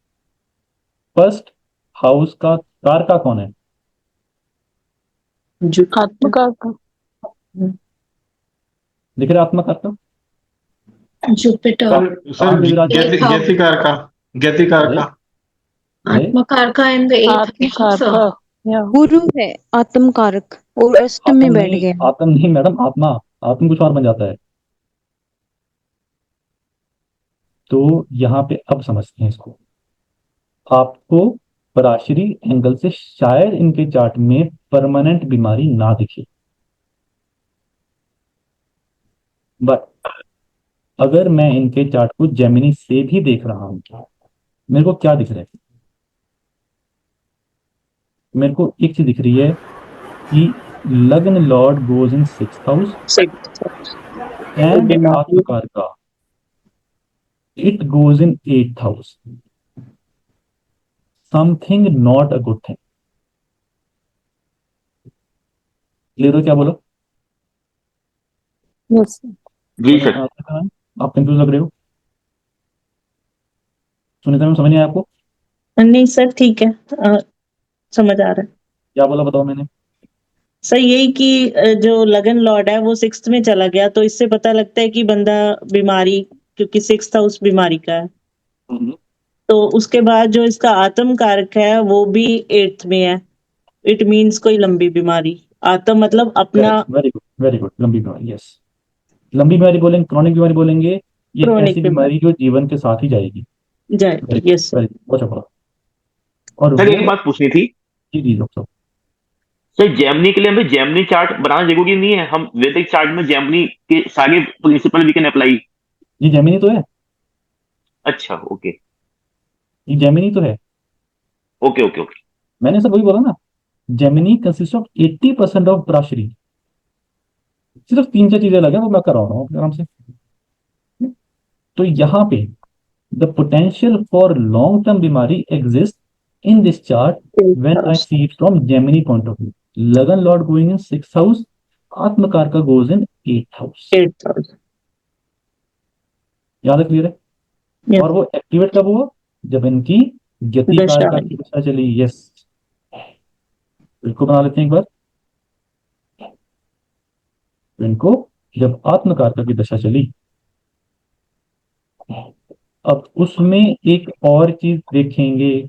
S1: फर्स्ट हाउस का कारका कौन है?
S5: आत्मकारक।
S1: दिख रहा है आत्मकारका?
S4: Jupiter.
S1: कहाँ पे विराजमान है?
S8: गतिकार का
S4: आत्मकारका in the 8th house.
S5: आत्मकारक। Yeah.
S3: गुरु है आत्मकारक और अष्टम में बैठ गया।
S1: आत्म नहीं मैडम, आत्मा। आत्म कुछ और बन जाता है। तो यहाँ पे अब समझते हैं इसको। आपको पराशरी एंगल से शायद इनके चार्ट में परमानेंट बीमारी ना दिखे, बट अगर मैं इनके चार्ट को जेमिनी से भी देख रहा हूं, मेरे को क्या दिख रहा है? मेरे को एक चीज दिख रही है कि लग्न Lord goes in 6th house and
S7: बीमारी
S1: आत्मकार का it goes in 8th house, something not a good thing. Clear हो क्या बोलो?
S5: Yes, sir.
S2: जी सर।
S1: आप कंफ्यूज लग रहे हो? सुनीता मैम समझ नहीं आया आपको?
S7: नहीं सर ठीक है, समझ आ रहा है
S1: क्या बोला बताओ मैंने?
S7: सर। यही कि जो लगन लॉर्ड है वो 6th में चला गया, तो इससे पता लगता है कि बंदा बीमारी, क्योंकि 6th हाउस बीमारी का है, तो उसके बाद जो इसका आत्म कारक है वो भी 8th में है। इट मीन्स कोई लंबी बीमारी। आत्म मतलब अपना
S1: वेरी गुड, वेरी गुड। लंबी बीमारी, यस। लंबी बीमारी बोलेंगे, क्रॉनिक बीमारी बोलेंगे, ये
S7: क्रोनिक
S1: ऐसी
S7: बीमारी
S1: बीमारी जो जीवन के साथ ही जाएगी।
S7: जाएगी। Yes sir.
S1: वेरी गुड, बहुत अच्छा। और
S2: सर
S1: वो
S2: एक बात पूछनी थी,
S1: जी जी डॉक्टर साहब।
S2: सर जेमनी के लिए हमें जेमनी चार्ट बनाना जरूरी नहीं है? हम वैदिक चार्ट में जेमनी के सारे प्रिंसिपल वी कैन अप्लाई।
S1: ये जेमिनी तो है,
S2: अच्छा ओके
S1: ये जेमिनी तो है।
S2: Okay okay okay.
S1: मैंने सब वही बोला ना, Gemini consist of 80% of Parashari. सिर्फ 3 4 चीजें अलग है, वो मैं करा रहा हूँ आराम से। तो यहाँ पे the potential for long term bimari exist in this chart when I see it from Jaimini point of view. Lagna lord going in 6th house, atmakaraka goes in 8th house.
S7: 8th house.
S1: याद है? क्लियर है?
S7: Yes.
S1: और वो activate कब हुआ? जब इनकी गति
S7: दशा
S1: कारका की दशा चली। यस, इसको बना लेते हैं एक बार। इनको जब आत्मकारका की दशा चली, अब उसमें एक और चीज देखेंगे।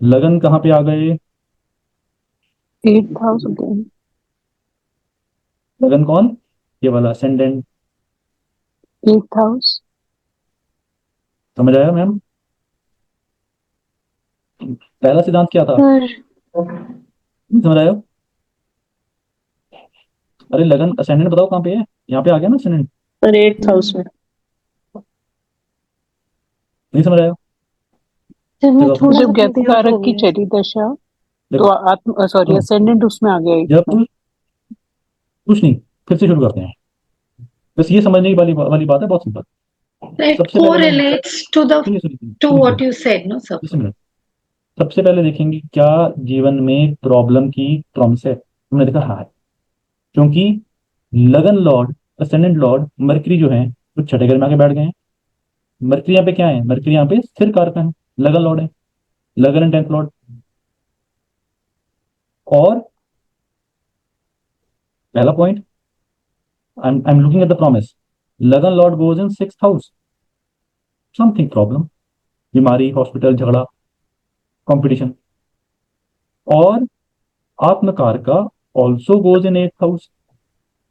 S1: लगन कहाँ पे आ गए?
S5: 8th house again.
S1: लगन कौन? ये वाला असेंडेंट।
S5: 8th house.
S1: समझ आया मैम? पहला सिद्धांत क्या था?
S3: सर
S1: नहीं समझ आया? अरे लगन असेंडेंट बताओ कहाँ पे है? यहाँ पे आ गया ना असेंडेंट।
S7: सर 8th हाउस में।
S1: नहीं समझ आया?
S3: सर मैं
S1: चलो
S3: थोड़ा
S5: जब
S3: सा
S5: ज्ञाति
S3: confused
S5: कारक
S3: हो
S5: की
S3: गई।
S5: चली दशा तो
S1: देखो,
S5: आत्म सॉरी असेंडेंट उसमें आ गया 8th
S1: जब
S5: में।
S1: कुछ नहीं, फिर से शुरू करते हैं। बस ये समझने की वाली बात है, बहुत सिंपल।
S4: It
S1: सबसे पहले
S4: correlates to the
S1: सुनिए सुनिए
S4: to
S1: सुनिए
S4: what
S1: सुनिए,
S4: you said, no sir?
S1: just a minute। सबसे पहले देखेंगे क्या जीवन में प्रॉब्लम की प्रॉमिस है। तुमने देखा हाँ है, क्योंकि लगन लॉर्ड, असेंडेंट लॉर्ड मरकरी जो है वो छठे घर में आके बैठ गए हैं। मरकरी यहाँ पे क्या है? मरकरी यहाँ पे स्थिर कारक है, लगन लॉर्ड है, लगन एंड 10th लॉर्ड। और पहला point, I am looking at the promise. Lagna lord goes in 6th house, something problem, bimari, hospital, jhagda, competition. और आत्मकार का also goes in 8th house.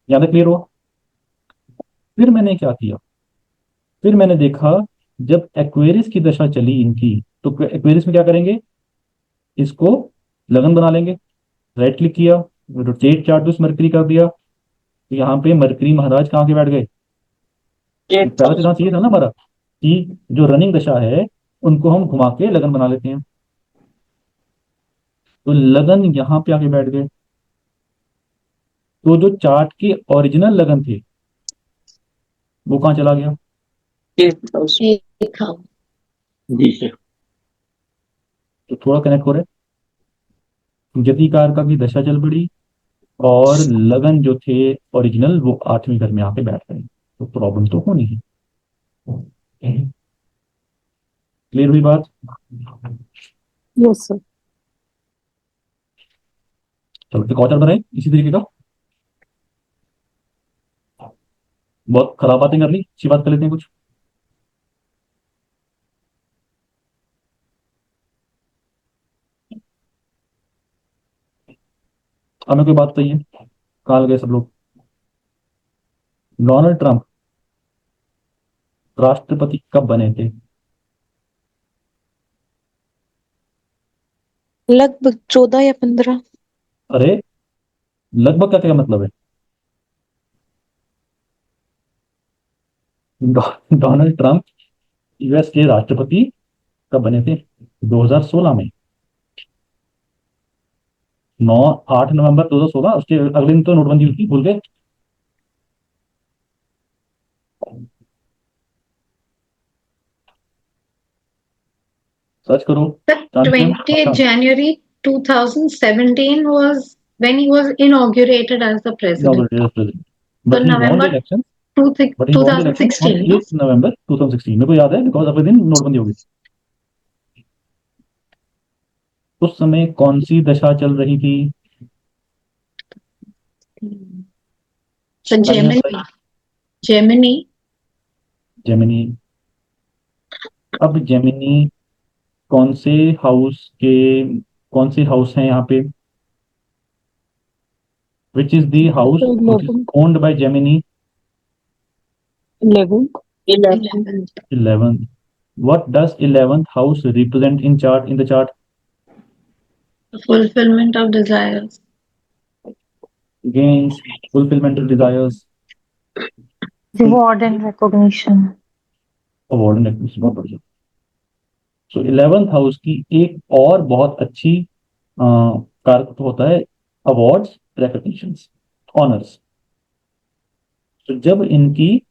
S1: यहाँ तक क्लियर हुआ? फिर मैंने क्या किया? फिर मैंने देखा जब एक्वेरियस की दशा चली इनकी, तो एक्वेरियस में क्या करेंगे? इसको लगन बना लेंगे। राइट क्लिक किया, रोटेट चार्ट मरकरी कर दिया, तो यहाँ पे मरकरी महाराज कहाँ के बैठ गए? पहला सिद्धांत ये था ना हमारा कि जो रनिंग दशा है उनको हम घुमा के लगन बना लेते हैं। तो लगन यहाँ पे आके बैठ गए, तो जो चार्ट के ओरिजिनल लगन थे वो कहाँ चला गया?
S7: 8th house.
S4: Eighth house.
S2: जी सर।
S1: तो थोड़ा कनेक्ट हो रहा है। गति कारका की दशा चल पड़ी और लगन जो थे ओरिजिनल वो 8वें घर में आके बैठ गए, तो प्रॉब्लम तो होनी है। क्लियर हुई बात?
S5: Yes sir.
S1: चलो एक और चैप्टर है इसी तरीके का। बहुत खराब बातें कर ली, अच्छी बात कर लेते हैं कुछ। हमें कोई बात बताइए, कहाँ गए सब लोग? डोनाल्ड ट्रंप राष्ट्रपति कब बने थे?
S3: लगभग 14 या 15।
S1: अरे लगभग का क्या मतलब है? डोनाल्ड ट्रंप यूएस के राष्ट्रपति कब बने थे? 2016 में। 8 नवंबर 2016। उसके अगले दिन तो नोटबंदी हुई थी, भूल गए? सर्च करो
S4: The
S1: Chanakya
S4: 20th January 2017 was when he was inaugurated as the president.
S1: president.
S4: So
S1: But he won the
S4: November
S1: election.
S4: 2
S1: But he won the election on
S4: 2016. no?
S1: 8 November 2016. मेरे को याद है बिकॉज अगले दिन नोटबंदी हो गई। उस समय कौन सी दशा चल रही थी?
S4: So Gemini. Gemini.
S1: जेमिनी। अब जेमिनी कौन से हाउस हैं यहाँ पे? Which is the house which is
S5: 11th.
S1: owned by Gemini?
S5: 11th.
S1: 11th. What does 11th house represent in the chart?
S4: Fulfillment of desires.
S1: Gains, fulfillment of desires,
S9: Reward and recognition.
S1: award and recognition। बहुत बढ़िया। So 11th house की एक और बहुत अच्छी कारक होता है अवार्ड्स, रिकॉग्निशंस, ऑनर्स। तो जब इनकी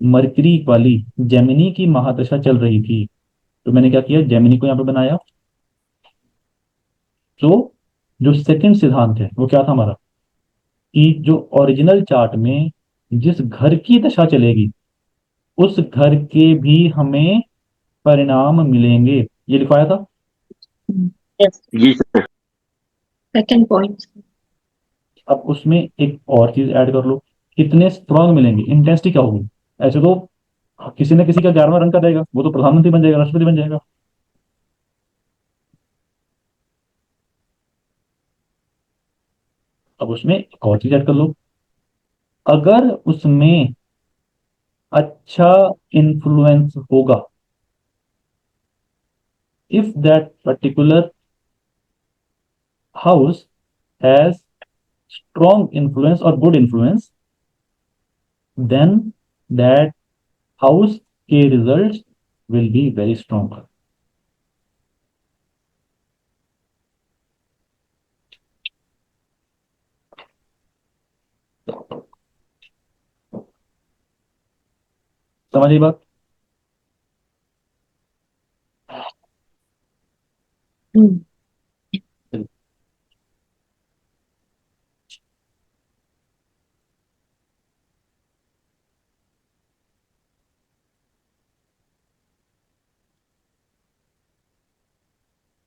S1: मरकरी वाली जेमिनी की महादशा चल रही थी तो मैंने क्या किया, जेमिनी को यहाँ पे बनाया। तो जो सेकंड सिद्धांत है वो क्या था हमारा, कि जो ओरिजिनल चार्ट में जिस घर की दशा चलेगी उस घर के भी हमें परिणाम मिलेंगे, ये लिखवाया था।
S2: जी सर।
S4: Second point.
S1: अब उसमें एक और चीज ऐड कर लो, कितने स्ट्रांग मिलेंगे, इंटेंसिटी क्या होगी। ऐसे तो किसी न किसी का 11वां रंग का रहेगा, वो तो प्रधानमंत्री बन जाएगा, राष्ट्रपति बन जाएगा। अब उसमें एक और चीज ऐड कर लो, अगर उसमें अच्छा इन्फ्लुएंस होगा, if that particular house has strong influence और good influence, then that house के results will be very strong. समझिए बात।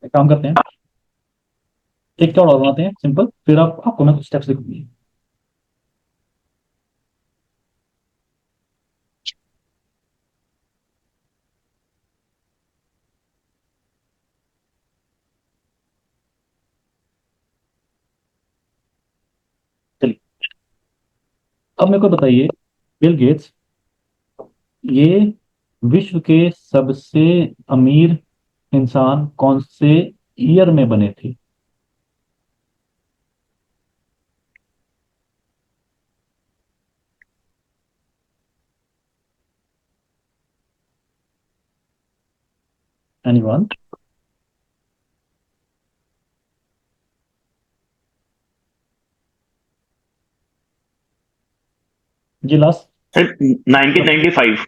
S1: एक काम करते हैं, एक क्या बनाते हैं सिंपल, फिर आपको मैं कुछ स्टेप्स लिखूंगी। चलिए अब मेरे को बताइए, बिल गेट्स ये विश्व के सबसे अमीर इंसान कौन से ईयर में बने थे? एनीवन? जी लास्ट।
S2: सर 1995।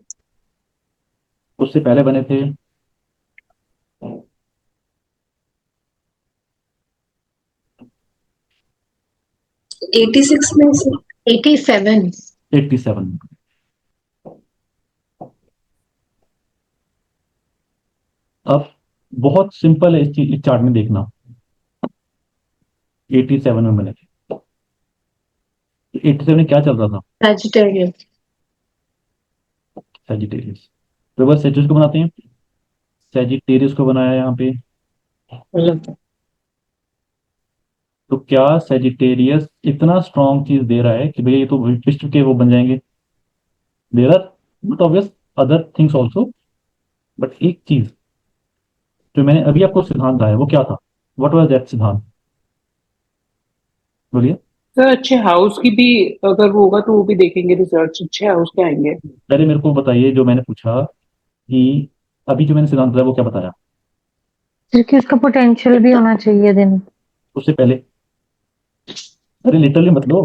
S1: उससे पहले बने थे
S4: 86 में से 87.
S1: 87। अब बहुत सिंपल है इस चार्ट में देखना, 87 में बने थे। 87 में क्या चल रहा था?
S4: Sagittarius.
S1: सैजिटेरियस। रिवर्स सेजिटस को बनाते हैं, सैजिटेरियस को बनाया यहाँ पे। तो क्या सैजिटेरियस इतना स्ट्रॉन्ग चीज दे रहा है कि भैया ये तो विश्व के वो बन जाएंगे? There are not obvious other things also, but एक चीज जो मैंने अभी आपको सिद्धांत बताया वो क्या था? व्हाट वाज दैट सिद्धांत? बोलिए।
S5: सर अच्छे हाउस की भी अगर वो होगा तो वो भी देखेंगे, रिजल्ट अच्छे हाउस के आएंगे।
S1: पहले मेरे को बताइए, जो मैंने पूछा कि अभी जो मैंने सिद्धांत बताया वो क्या बताया?
S9: क्योंकि उसका पोटेंशियल भी होना चाहिए दिन।
S1: उससे पहले अरे लिटरली मत लो,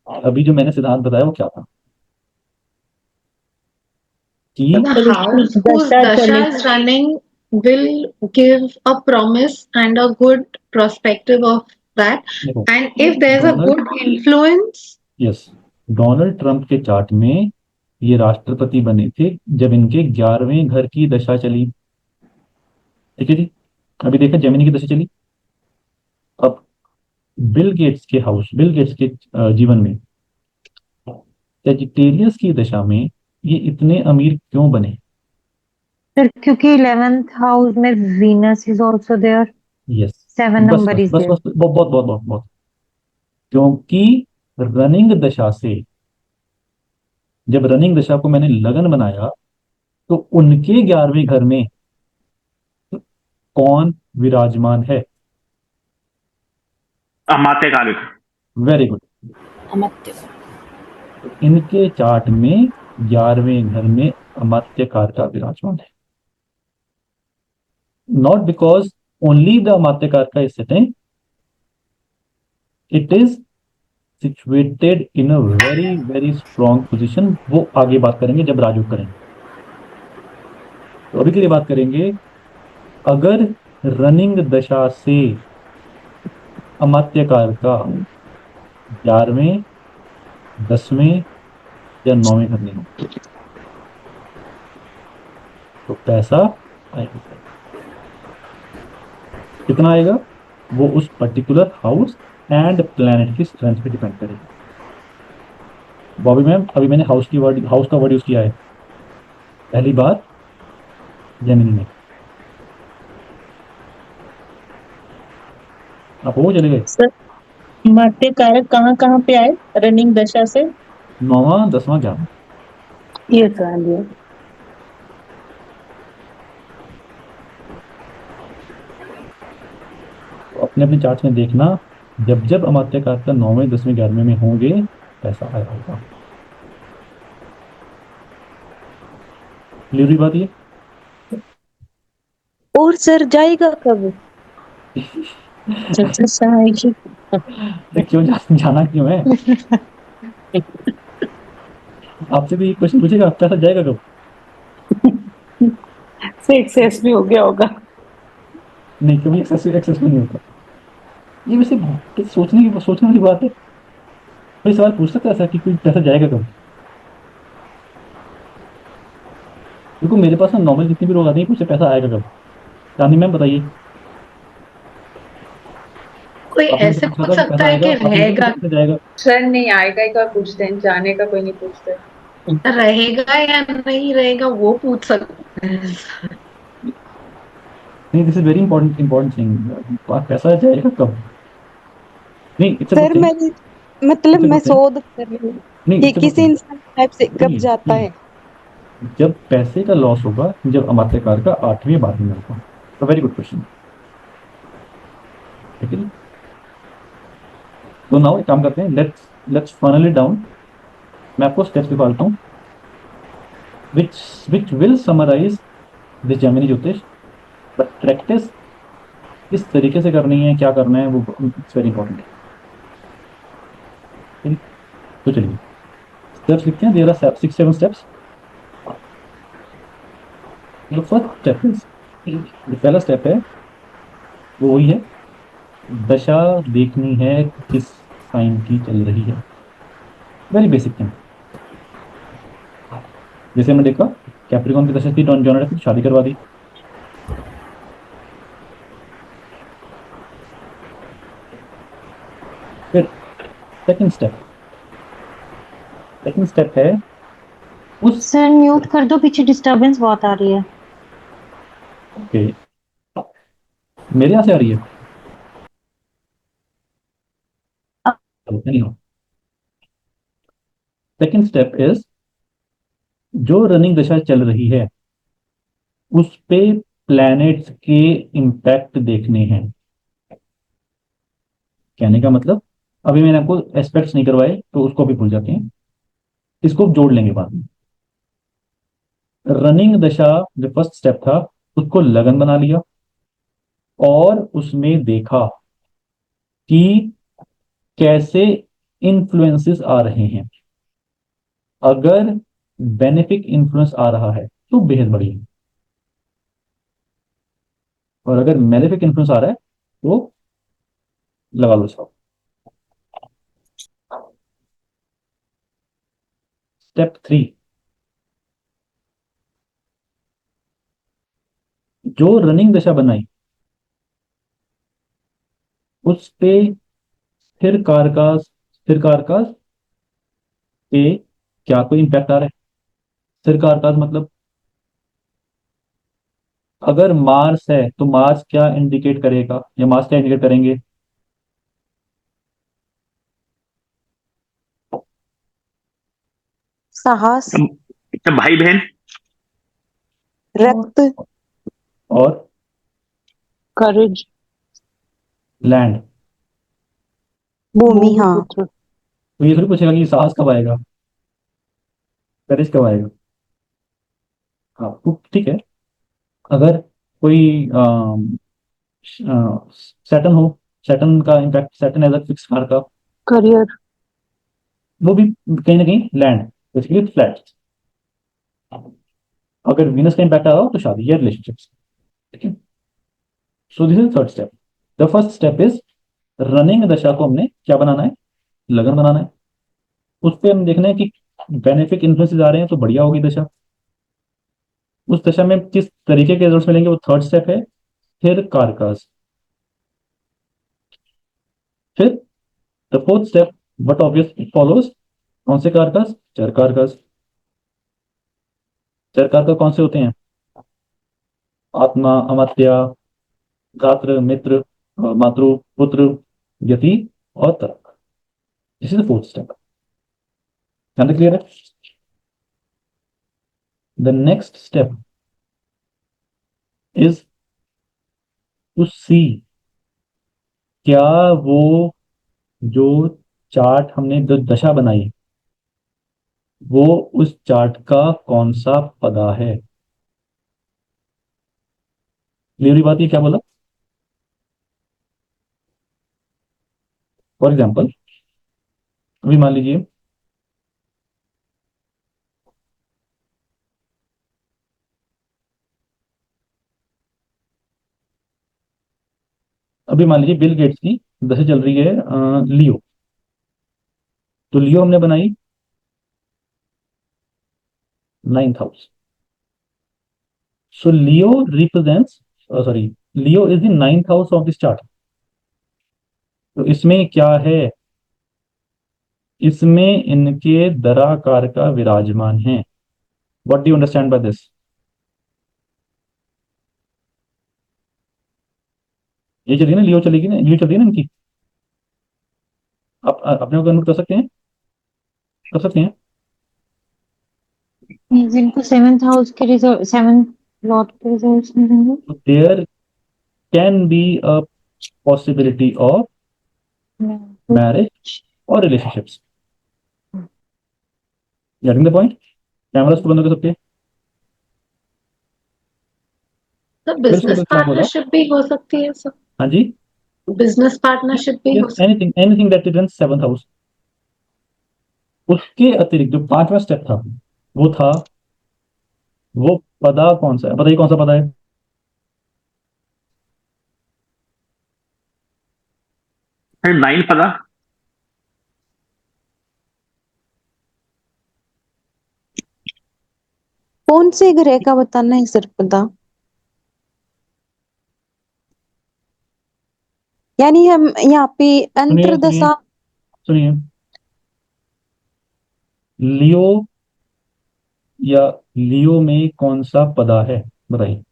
S1: अभी जो मैंने सिद्धांत बताया वो क्या था? कि
S4: The house whose dasha is running will give a promise and a good perspective of that.
S1: देखो
S4: And if there's a
S1: Donald
S4: good influence,
S1: yes Donald Trump के चार्ट में ये राष्ट्रपति बने थे जब इनके 11वें घर की दशा चली। ठीक है जी, अभी देखा जेमिनी की दशा चली। अब बिल गेट्स के जीवन में सेजिटेरियस की दशा में ये इतने अमीर क्यों बने?
S9: सर क्योंकि 11th हाउस में Venus is also there,
S1: yes
S9: 7
S1: बस
S9: नंबर
S1: बस
S9: इज
S1: बस
S9: देयर।
S1: बस बहुत बहुत बहुत बहुत बहुत क्योंकि रनिंग दशा से, जब रनिंग दशा को मैंने लगन बनाया तो उनके 11वें घर में कौन विराजमान है?
S2: अमात्य कारक।
S1: Very good.
S10: अमात्य।
S1: इनके चार्ट में 11वें घर में अमात्य कारका विराजमान है। नॉट बिकॉज ओनली द अमात्य कारका is sitting, it is situated in a very very strong position. वो आगे बात करेंगे जब राजयोग करेंगे। तो अभी के लिए बात करेंगे, अगर रनिंग दशा से अमात्य कारका 11वें 10वें या 9वें घर में हो तो पैसा आएगा। कितना आएगा वो उस पर्टिकुलर हाउस एंड प्लैनेट की स्ट्रेंथ पे डिपेंड करेगा। बॉबी मैम, अभी मैंने हाउस का वर्ड यूज किया है पहली बार जेमिनी में। आप वो चले गए।
S7: सर मात्य कारक कहाँ कहाँ पे आए रनिंग दशा से?
S1: 9वां 10वां 11वां।
S5: ये सर ये
S1: तो अपने अपने चार्ट में देखना, जब जब अमात्य कारक 9वें 10वें 11वें में होंगे पैसा आया होगा। क्लियर हुई बात ये?
S3: और सर जाएगा कब?
S7: जब से आएगी।
S1: क्यों जाना क्यों है? आपसे भी क्वेश्चन पूछेगा पैसा जाएगा कब?
S5: 6S भी हो गया होगा।
S1: नहीं, कभी एक्सेस नहीं होता। ये वैसे सोचने वाली बात है। कोई सवाल पूछ सकता है ऐसा कि कोई पैसा जाएगा कब? देखो मेरे पास ना नॉर्मल जितने भी लोग आते हैं पूछते पैसा आएगा कब। चांदी मैम बताइए।
S4: कोई
S1: आपने
S4: ऐसे
S1: पूछा
S4: पूछ
S1: था
S4: सकता है कि
S1: आपने
S4: रहेगा,
S1: पैसा जाएगा।
S6: सर नहीं आएगा ही का पूछते हैं, जाने का कोई नहीं पूछते।
S4: रहेगा या नहीं रहेगा वो पूछ सकते हैं।
S1: नहीं, this is very important thing. पैसा जाएगा कब? नहीं, it's a good
S3: sir
S1: thing.
S3: मैं मतलब
S1: इट्स अ
S3: मैं
S1: गुड थिंग।
S3: शोध कर रही हूँ
S1: नहीं,
S3: कि
S1: इट्स अ गुड
S3: किसी
S1: थिंग।
S3: इंसान टाइप से कब जाता है।
S1: जब पैसे का लॉस होगा, जब अमात्य कारक का 8वें 12वें में होगा। तो वेरी गुड क्वेश्चन। ठीक है जी। तो नाउ एक काम करते हैं, लेट्स फाइनल इट डाउन। मैं आपको स्टेप्स निकालता हूँ which will summarize this Gemini ज्योतिष, बट प्रैक्टिस किस तरीके से करनी है, क्या करना है, वो इट्स वेरी इंपॉर्टेंट है। तो चलिए स्टेप्स लिखते हैं। There are 6-7 steps. First step is, जो पहला स्टेप है वो वही है, दशा देखनी है किस साइन की चल रही है। Very basic thing. जैसे हमने देखा कैप्रिकॉन की दशा थी, जॉन की शादी करवा दी। फिर सेकंड स्टेप है उस
S9: सर म्यूट कर दो, पीछे डिस्टरबेंस बहुत आ रही है।
S1: ओके, मेरे यहाँ से आ रही है। सेकंड स्टेप इज, जो रनिंग दशा चल रही है उस पे प्लैनेट्स के इम्पैक्ट देखने हैं। कहने का मतलब, अभी मैंने आपको एस्पेक्ट्स नहीं करवाए तो उसको भी भूल जाते हैं, इसको जोड़ लेंगे बाद में। रनिंग दशा जो फर्स्ट स्टेप था उसको लगन बना लिया और उसमें देखा कि कैसे इन्फ्लुएंसेस आ रहे हैं। अगर बेनिफिक इन्फ्लुएंस आ रहा है तो बेहद बढ़िया। और अगर मेलेफिक इन्फ्लुएंस आ रहा है तो लगा लो इसको। स्टेप 3, जो रनिंग दशा बनाई उस पे स्थिर कारकाज पे क्या कोई इंपैक्ट आ रहा है? स्थिर कारकाज मतलब अगर मार्स है तो मार्स क्या इंडिकेट करेगा या मार्स क्या इंडिकेट करेंगे?
S3: साहस,
S2: सब भाई बहन,
S3: रक्त,
S1: और
S5: courage,
S1: लैंड।
S3: भूमि। हाँ,
S5: भूमिपुत्र,
S1: तो ये थोड़ी पूछेगा कि साहस कब आएगा, करेज कब आएगा। हाँ तो ठीक है। अगर कोई सैटर्न हो, सैटर्न का impact, Saturn as a fix star का,
S5: career,
S1: वो भी कहीं ना कहीं लैंड, बेसिकली फ्लैट। अगर वीनस का इम्पैक्ट आ रहा हो तो शादी या रिलेशनशिप्स। ठीक है। So this is third step. The first step is running दशा को हमने क्या बनाना है, लगन बनाना है। उस पर हम देखना है कि बेनिफिक इन्फ्लुएंसेस आ रहे हैं तो बढ़िया होगी दशा। उस दशा में किस तरीके के रिजल्ट्स मिलेंगे वो थर्ड स्टेप है। फिर कारकाज, फिर the fourth step what obvious follows. कौन से कारकाज? चर कारकाज। चर कारक कौन से होते हैं? आत्मा, अमात्या, गात्र, मित्र, मातृ, पुत्र, यति और तरक। This is the fourth step. ध्यान क्लियर है? The next step is to see क्या वो जो चार्ट हमने जो दशा बनाई वो उस चार्ट का कौन सा पदा है। क्लियर बात, ये क्या बोला? फॉर एग्जाम्पल अभी मान लीजिए बिल गेट्स की दशा चल रही है लियो। तो लियो हमने बनाई 9th house. So Leo represents, sorry, Leo is the 9th house of this chart. तो इसमें क्या है? इसमें इनके दराकार का विराजमान है। What do you understand by this? ये चलिए ना, लियो चलेगी ना, लियो चल रही है ना इनकी। आप अपने को नोट कर सकते हैं, कर सकते हैं।
S9: जिनको सेवेंथ हाउस के रिजल्ट, सेवेंथ लॉर्ड के रिजल्ट मिलेंगे।
S1: तो there can be a possibility of marriage और relationships. Getting the point? Cameras को बंद कर सकते हैं।
S4: तो
S1: फिर उसके
S4: बिजनेस
S1: बाद क्या बोला?
S4: पार्टनरशिप भी हो सकती है सर,
S1: हाँ जी,
S4: बिजनेस पार्टनरशिप भी हो
S1: यस,
S4: सकती
S1: anything anything that is in 7th house. उसके अतिरिक्त जो पांचवा स्टेप था वो था, वो पदा कौन सा है? बताइए कौन सा पदा है?
S2: फिर 9 पदा।
S3: कौन से ग्रह का बताना है सर पता? यानी हम यहाँ पे
S1: सुनिए सुनिए
S3: अंतर्दशा।
S1: सुनिए, लियो या लियो में कौन सा पदा है बताइए।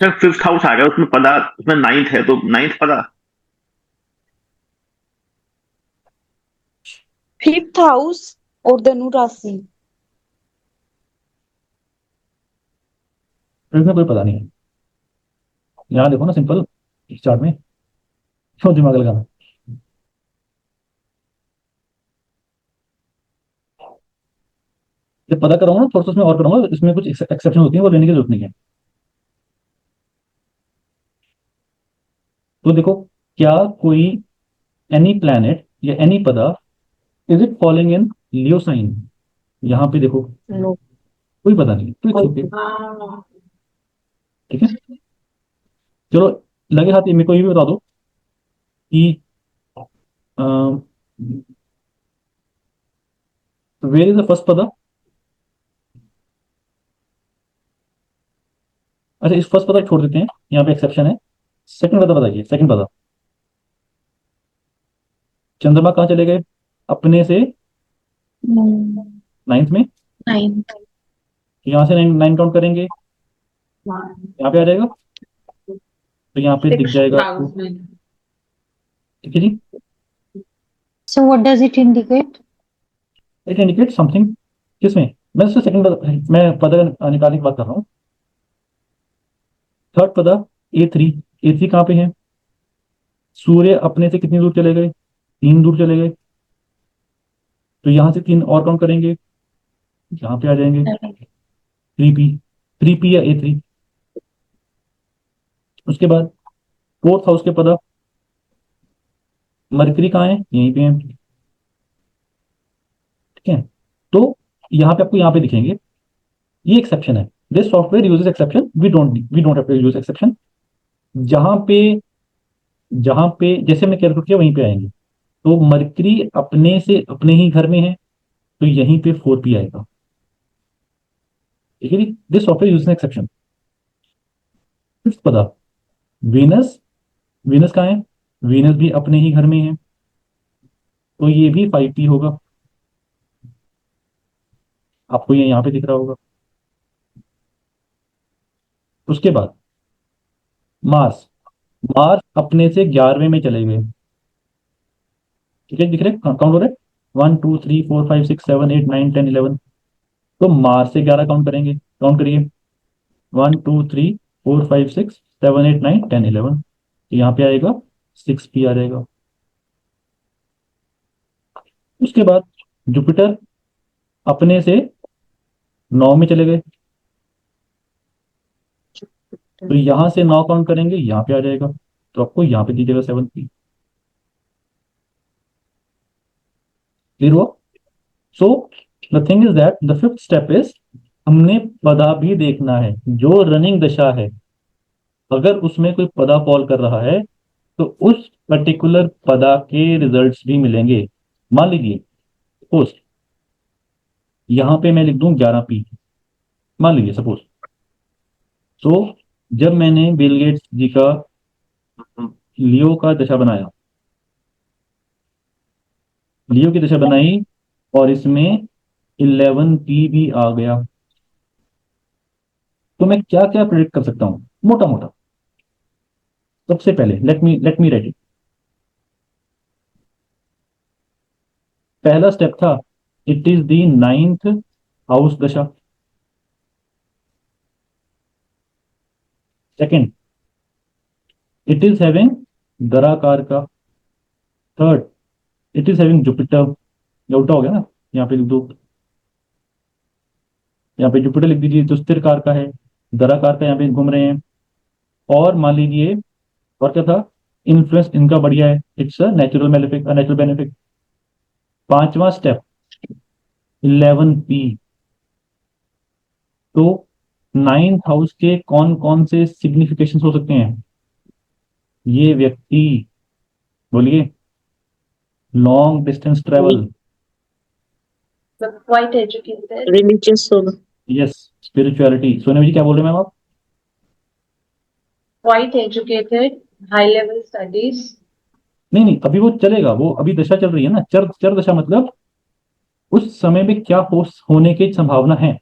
S2: सर 5th हाउस आ गया उसमें पदा, उसमें 9th है तो 9th पदा।
S3: फिफ्थ हाउस और धनु राशि।
S1: इसमें कोई पता नहीं है। यहाँ देखो ना, सिंपल इस चार्ट में, क्यों दिमाग लगाना। जब पता करूंगा ना थोड़ा सा उसमें और करूंगा, इसमें कुछ एक्सेप्शन होती है, वो लेने की जरूरत नहीं है। तो देखो, क्या कोई एनी प्लैनेट या any pada is it following in Leo sign? यहाँ पे देखो
S9: नो
S1: कोई पता नहीं, तो इट्स ओके, ठीक है। चलो लगे हाथ मेरे को ये भी बता दो कि वेयर इज द फर्स्ट पदा। अच्छा इस फर्स्ट पदा को छोड़ देते हैं, यहाँ पे एक्सेप्शन है। सेकंड पदा बताइए, सेकंड पदा। चंद्रमा कहाँ चले गए अपने से नाइन्थ में,
S9: नाइन्थ
S1: यहाँ से नाइन नाइन काउंट करेंगे, यहाँ पे आ जाएगा, तो यहाँ पे दिख जाएगा आपको,
S6: 6,000
S1: ठीक है जी।
S9: So what does it indicate?
S1: It indicate something, किसमें, मैं उससे सेकंड मैं पदा निकालने की बात कर रहा हूँ। थर्ड पदा A3, A3 कहाँ पे है, सूर्य अपने से कितनी दूर चले गए, 3 दूर चले गए, तो यहाँ से 3 और काउंट करेंगे, यहाँ पे आ जाएंगे 3P, 3P या A3। उसके बाद फोर्थ हाउस के पदा, मरकरी कहाँ है, यहीं पे है, ठीक है। तो यहाँ पे आपको यहाँ पे दिखेंगे, ये एक्सेप्शन है, this software uses exception, we don't have to use exception. जहां पे जहां पे जैसे मैं कैलकुलेट किया वहीं पे आएंगे, तो मरकरी अपने से अपने ही घर में है, तो यहीं पे 4P आएगा, ठीक है जी। This software uses exception. Fifth pada Venus, Venus कहाँ है, वीनस भी अपने ही घर में है, तो ये भी 5P होगा, आपको ये यहाँ पे दिख रहा होगा। उसके बाद मार्स, मार्स अपने से 11वें में चले गए, ठीक है, दिख रहे काउंट हो रहे 1 2 3 4 5 6 7 8 9 10 11, तो मार्स से 11 काउंट करेंगे, काउंट करिए 1 2 3 4 5 6 7 8 9 10 11, तो यहाँ पे आएगा 6P आ जाएगा। उसके बाद जुपिटर अपने से 9 में चले गए, तो यहाँ से 9 काउंट करेंगे, यहाँ पे आ जाएगा, तो आपको यहाँ पे दीजिएगा 7P, क्लियर हुआ। So the thing is that the fifth step is, हमने पदा भी देखना है, जो रनिंग दशा है, अगर उसमें कोई पदा फॉल कर रहा है तो उस पर्टिकुलर पदा के रिजल्ट्स भी मिलेंगे। मान लीजिए सपोज यहां पे मैं लिख दूं 11P, मान लीजिए सपोज। तो जब मैंने बिल गेट्स जी का लियो का दशा बनाया, लियो की दशा बनाई, और इसमें 11P भी आ गया, तो मैं क्या क्या प्रेडिक्ट कर सकता हूं मोटा मोटा। सबसे पहले लेट मी राइट इट। पहला स्टेप था, it is the ninth house दशा। सेकंड, इट इज हैविंग दराकार का। Third, it is having Jupiter, ये उल्टा हो गया ना, यहाँ पे लिख दो, यहाँ पे जुपिटर लिख दीजिए जो स्थिर कार का है, दराकार का यहाँ पे घूम रहे हैं। और मान लीजिए और क्या था, इन्फ्लुएंस इनका बढ़िया है, it's a natural benefit, natural benefit. पांचवा स्टेप 11P, तो नाइन्थ हाउस के कौन कौन से सिग्निफिकेशन हो सकते हैं, ये व्यक्ति, बोलिए, long distance travel,
S6: quite educated,
S7: religious होगा।
S1: Yes, spirituality. सोनिया जी क्या बोल रहे हैं मैम आप?
S6: quite educated, high level studies,
S1: नहीं नहीं, अभी वो चलेगा, वो अभी दशा चल रही है ना, चर चर दशा, मतलब उस समय में क्या होने की संभावना है।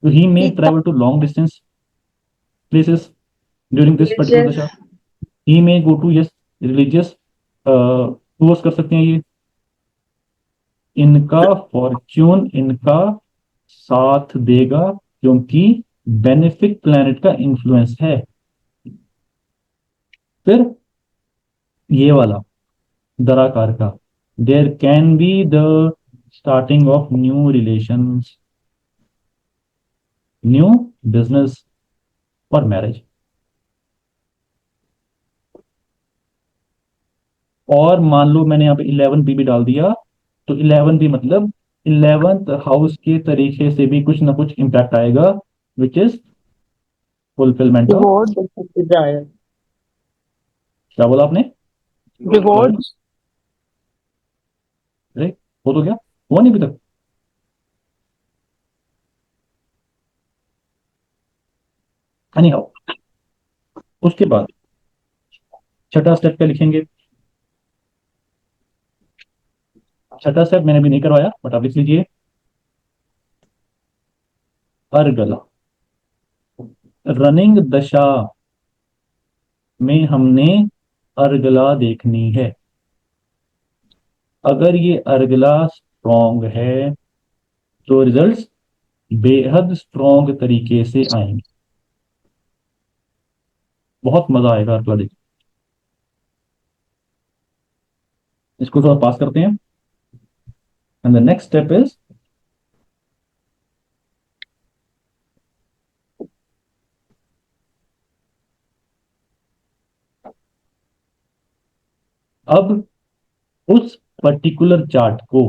S1: तो he may travel to long distance places during this particular dasha,
S6: religious,
S1: he may go to, yes, religious tours कर सकते हैं ये। इनका फॉर्च्यून इनका साथ देगा, क्योंकि बेनिफिक प्लैनेट का इन्फ्लुएंस है। फिर ये वाला दराकार का, there can be the starting of new relations, new business और मैरिज। और मान लो मैंने यहाँ पे 11P भी डाल दिया, तो 11P मतलब 11th हाउस के तरीके से भी कुछ ना कुछ इम्पैक्ट आएगा, which is fulfilment of,
S5: reward,
S7: desire.
S1: क्या बोला आपने?
S5: रिवॉर्ड,
S1: अरे हो तो गया, हुआ नहीं अभी तक। एनी हाउ, उसके बाद छठा स्टेप पे लिखेंगे। छठा स्टेप मैंने भी नहीं करवाया, बट आप लिख लीजिए। अर्गला, रनिंग दशा में हमने अर्गला देखनी है। अगर ये अर्गला स्ट्रॉन्ग है तो रिजल्ट्स बेहद स्ट्रॉन्ग तरीके से आएंगे, बहुत मजा आएगा अर्गला देख। इसको थोड़ा पास करते हैं। And the next step is अब उस पर्टिकुलर चार्ट को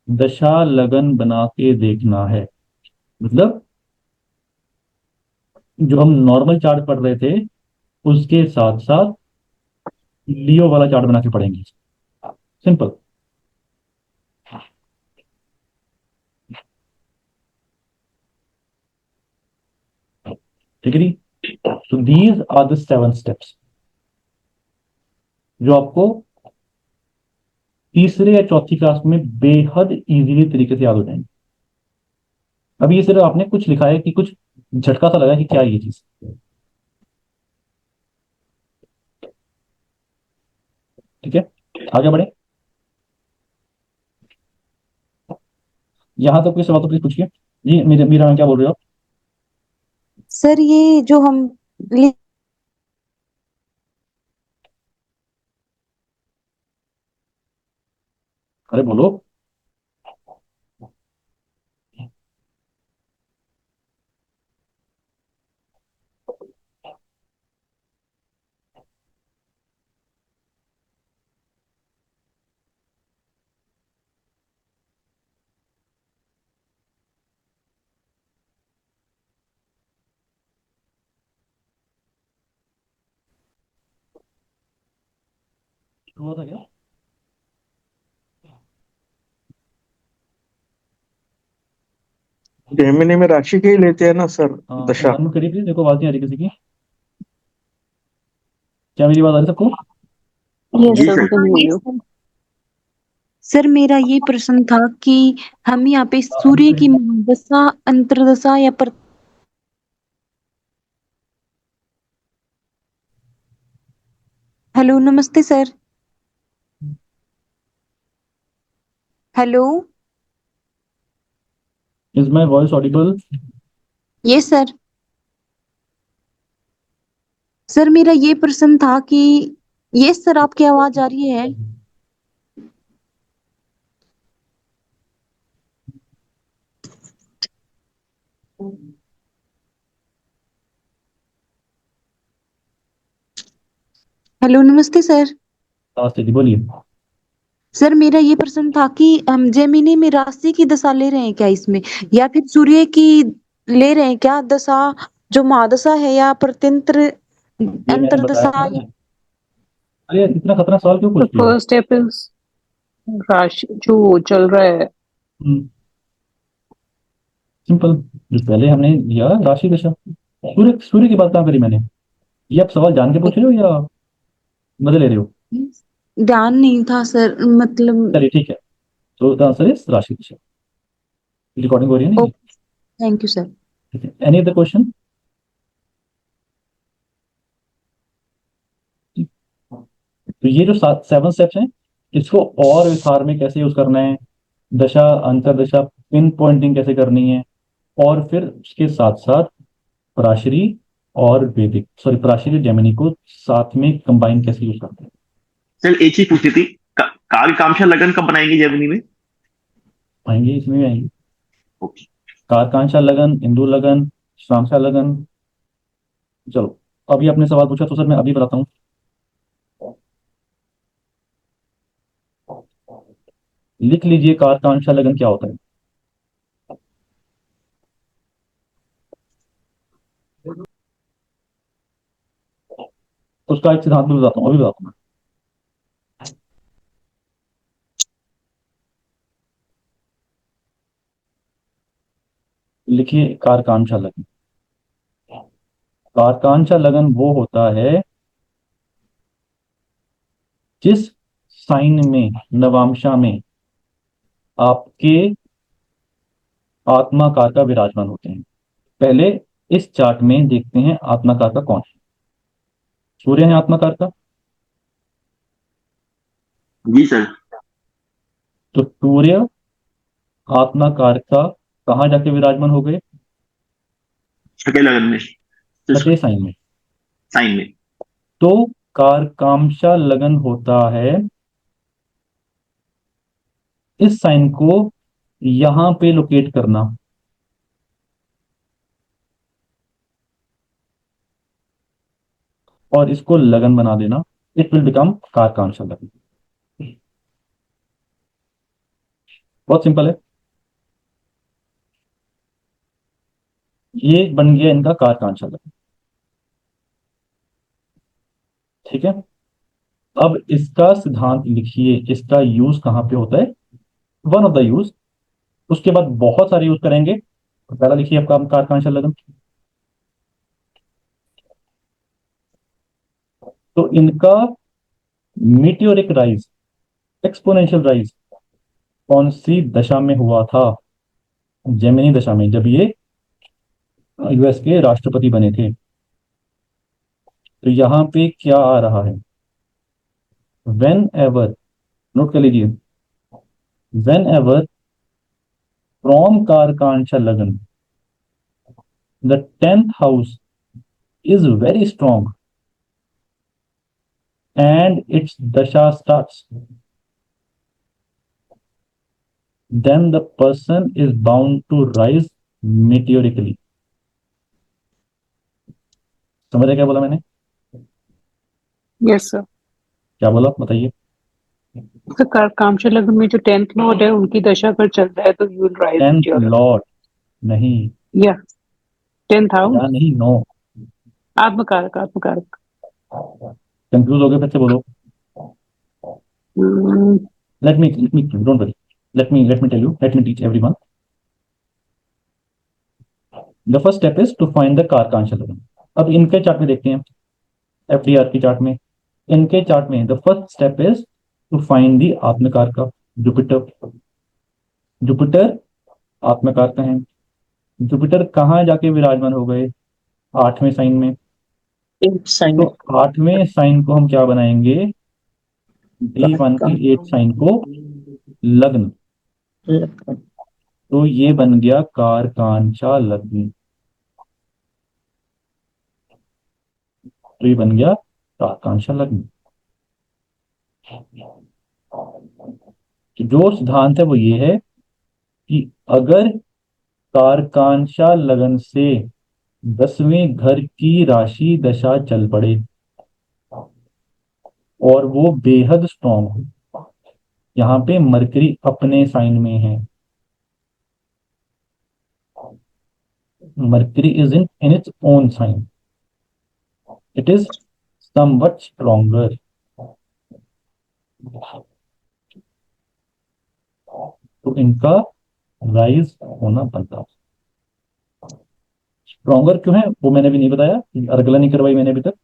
S1: दशा लगन बना के देखना है। मतलब जो हम नॉर्मल चार्ट पढ़ रहे थे उसके साथ साथ लियो वाला चार्ट बना के पढ़ेंगे। सिंपल। ठीक है जी। So these are the 7 steps जो आपको तीसरे या चौथी क्लास में बेहद इजीली तरीके से याद हो जाएंगे। अभी ये सिर्फ आपने कुछ लिखा है कि कुछ झटका सा लगा कि क्या ये चीज। ठीक है, आगे बढ़े। यहां तक कोई सवाल तो प्लीज पूछिए। जी मीरा मैम क्या बोल रहे हो आप?
S3: सर ये जो हम लि-
S1: अरे बोलो। हुआ था क्या?
S8: जेमिनी में राशि के ही लेते हैं ना सर, दशा।
S1: अनम्यूट करिए प्लीज, देखो आवाज नहीं आ रही किसी की। क्या मेरी आवाज आ रही सबको?
S5: यस
S2: जी
S5: sir,
S2: sir.
S5: We can hear you.
S3: Sir मेरा ये प्रश्न था कि हम यहाँ पे सूर्य की महादशा, अंतर्दशा या पर हेलो नमस्ते sir. Hello.
S1: Is my voice Audible?
S3: Yes sir. Sir मेरा ये प्रश्न था कि यस सर, आपकी आवाज आ रही है? हेलो नमस्ते सर।
S1: नमस्ते जी, बोलिए।
S3: सर मेरा ये प्रश्न था कि हम जेमिनी में राशि की दशा ले रहे हैं क्या इसमें, या फिर सूर्य की ले रहे हैं क्या दशा, जो महादशा है, या प्रत्यंत्र
S1: ये मैंने बताया
S3: अंतर्दशा
S1: ना। अरे इतना खतरनाक सवाल क्यों
S5: द
S1: पूछती हो?
S5: फर्स्ट स्टेप इज राशि जो चल रहा है।
S1: सिंपल। जो पहले हमने लिया राशि दशा, सूर्य सूर्य की बात कहाँ करी मैंने? ये आप सवाल जान के पूछ रहे हो या मजे ले रहे हो?
S3: ध्यान नहीं था सर, मतलब।
S1: चलिए ठीक है। तो द आंसर इज राशि दशा। रिकॉर्डिंग हो रही है नहीं?
S3: Thank you sir.
S1: ठीक है, एनी अदर क्वेश्चन? तो ये जो 7 स्टेप्स हैं, इसको और विस्तार में कैसे यूज करना है, दशा अंतरदशा पिन पॉइंटिंग कैसे करनी है, और फिर उसके साथ साथ पराशरी और वैदिक, सॉरी पराशरी जेमिनी को साथ में कंबाइन कैसे यूज करते हैं।
S2: सर एक चीज पूछनी थी, काल कामशा लगन कब बनाएंगे जेमिनी में?
S1: आएंगे, इसमें भी आएंगे।
S2: ओके।
S1: कारकांशा लगन, इंदु लगन, श्रामशा लगन। चलो, अभी आपने सवाल पूछा तो सर मैं अभी बताता हूँ। लिख लीजिए कारकांक्षा लगन क्या होता है। उसका एक सिद्धांत भी बताता हूँ, अभी बताता हूँ। लिखिए कारकांक्षा लगन। कारकांक्षा लगन वो होता है जिस साइन में, नवांशा में आपके आत्माकार का विराजमान होते हैं। पहले इस चार्ट में देखते हैं आत्माकार का कौन है। सूर्य है आत्माकार का,
S2: जी सर।
S1: तो सूर्य आत्माकार का कहाँ जाके विराजमान हो गए?
S2: छठे लगन में,
S1: छठे साइन में।
S2: साइन में।
S1: तो कारकांक्षा लगन होता है इस साइन को यहां पे लोकेट करना, और इसको लगन बना देना। इट विल बिकम कारकांक्षा लगन। बहुत सिंपल है। ये बन गया इनका कारकांक्षा लगन। ठीक है, अब इसका सिद्धांत लिखिए, इसका यूज कहां पे होता है, वन ऑफ द यूज। उसके बाद बहुत सारे यूज करेंगे। तो पहला लिखिए आपका कारकांक्षा लगन। तो इनका मीटियोरिक राइज, एक्सपोनेंशियल राइज कौन सी दशा में हुआ था? जेमिनी दशा में, जब ये यूएस के राष्ट्रपति बने थे। तो यहां पे क्या आ रहा है, वेन एवर, नोट कर लीजिए, वेन एवर फ्रॉम कारकांक्षा लगन the 10th house is very strong and its dasha starts, then the person is bound to rise meteorically. समझ रहे क्या बोला मैंने?
S5: Yes sir.
S1: क्या बोला बताइए?
S5: तो कारकांक्षा लगन में जो 10th लॉर्ड है उनकी दशा अगर चल रहा है तो you will rise
S1: 10th Lord नहीं,
S5: या 10th हाउस,
S1: या नहीं, नो।
S5: आत्मकारक, आत्मकारक।
S1: कंफ्यूज हो गए, फिर से बोलो। let me don't worry, let me tell you, let me teach everyone. The first step is to find the कारकांक्षा लगन। अब इनके चार्ट में देखते हैं, एफडीआर की चार्ट में, इनके चार्ट में the first step is to find the atmakaraka Jupiter. Jupiter आत्मकार का है। जुपिटर कहाँ जाके विराजमान हो गए? 8वें साइन में।
S7: साइन
S1: तो 8वें साइन को हम क्या बनाएंगे? D1 की 8th साइन को लग्न। तो ये बन गया कारकांक्षा लग्न। तो ये बन गया कारकांक्षा लग्न। जो सिद्धांत है वो ये है कि अगर कारकांक्षा लगन से 10वें घर की राशि दशा चल पड़े और वो बेहद स्ट्रांग हो, यहाँ पे मरकरी अपने साइन में है, Mercury is in its own sign, it is somewhat stronger. तो इनका राइज होना बनता। स्ट्रॉन्गर क्यों है वो मैंने भी नहीं बताया, अर्गला नहीं करवाई मैंने अभी तक।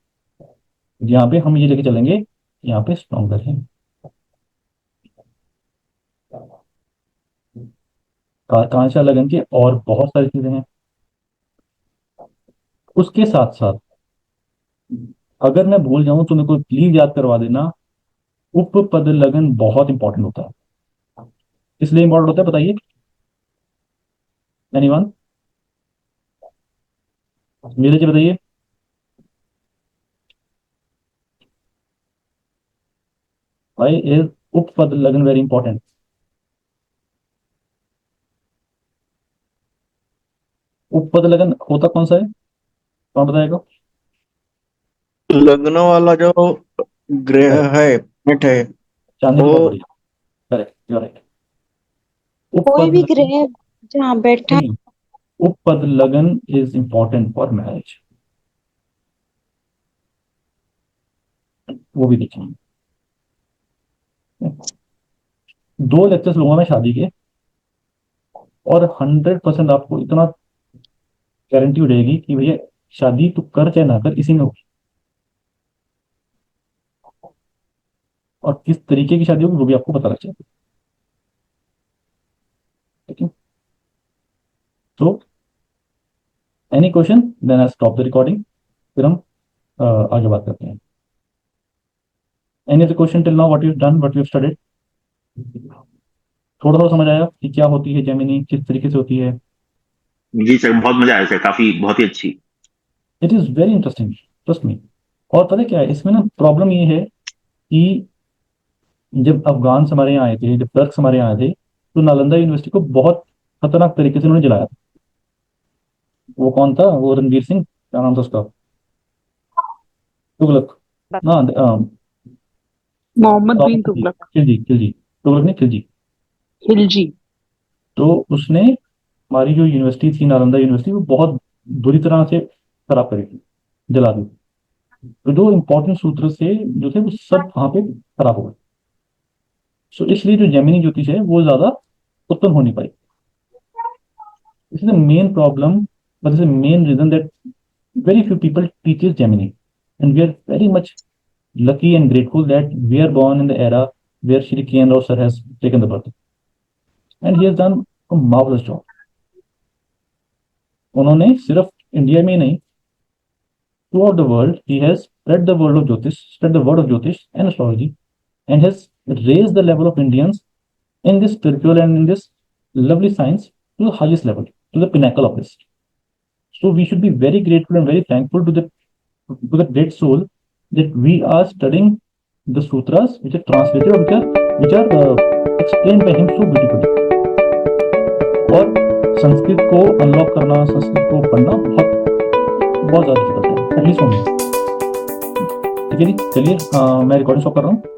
S1: यहाँ पे हम ये लेके चलेंगे, यहाँ पे स्ट्रॉन्गर है। कारकांक्षा लगन की और बहुत सारी चीजें हैं। उसके साथ साथ अगर मैं भूल जाऊं तो मेरे को प्लीज याद करवा देना, उपपद लगन बहुत इंपॉर्टेंट होता है। इसलिए इंपॉर्टेंट होता है बताइए एनीवन? नीरज जी बताइए। व्हाई इज उपपद लगन वेरी इंपॉर्टेंट? उपपद लगन होता कौन सा है, कौन बताएगा?
S8: लग्न वाला जो ग्रह है, प्लैनेट है,
S1: चांदनी की
S8: वो
S1: बहुत बढ़िया, करेक्ट, यू आर राइट।
S3: कोई भी
S1: उपपद
S3: ग्रह जहाँ बैठा है
S1: नहीं, उपपद लगन इज इंपॉर्टेंट फॉर मैरिज, वो भी देखेंगे। 2 लेक्चर्स लूंगा मैं शादी के, और 100% आपको इतना गारंटी हो जाएगी कि भैया शादी तू कर चाहे ना कर, इसी में होगी। और किस तरीके की शादी होगी वो भी आपको पता लग जाएगा। ठीक है, तो any question, then I stop the recording, फिर हम आगे बात करते हैं। Any other question till now, what you done, what you studied? थोड़ा थोड़ा समझ आया कि क्या होती है जेमिनी, किस तरीके से होती है?
S2: जी सर, बहुत मजा आया सर, काफी बहुत ही अच्छी।
S1: It is very interesting, trust me. और पता है क्या है इसमें ना, प्रॉब्लम ये है कि जब अफगान हमारे यहाँ आए थे, जब टर्क्स हमारे यहाँ आए थे, तो नालंदा यूनिवर्सिटी को बहुत खतरनाक तरीके से उन्होंने जलाया था। वो कौन था, वो रणवीर सिंह, क्या नाम था उसका, तुगलक ना,
S5: मोहम्मद बिन तुगलक,
S1: खिलजी, खिलजी, तुगलक नहीं, खिलजी।
S5: खिलजी।
S1: तो उसने हमारी जो यूनिवर्सिटी थी, नालंदा यूनिवर्सिटी, वो बहुत बुरी तरह से खराब करी थी, जला दी। तो जो इंपॉर्टेंट सूत्र से जो थे वो सब वहां पे खराब हो गए। सो इसलिए जो जेमिनी ज्योतिष है वो ज्यादा उत्पन्न हो नहीं पाई। This is the main problem, but is the main reason that very few people teaches Gemini, and we are very much lucky and grateful that we are born in the era where Shri Kian Rao sir has taken the birth, and he has done a marvelous job. उन्होंने सिर्फ India में ही नहीं, throughout the world he has spread the world of Jyotish, spread the word of Jyotish and astrology, and has raised the level of Indians in this spiritual and in this lovely science to the highest level, to the pinnacle of this. So we should be very grateful and very thankful to the great soul that we are studying the sutras which are translated or which are explained by him so beautifully. और संस्कृत को unlock करना, संस्कृत को पढ़ना बहुत ज़्यादा difficult है, at least for me. ठीक है जी, चलिए मैं रिकॉर्डिंग स्टॉप कर रहा हूँ।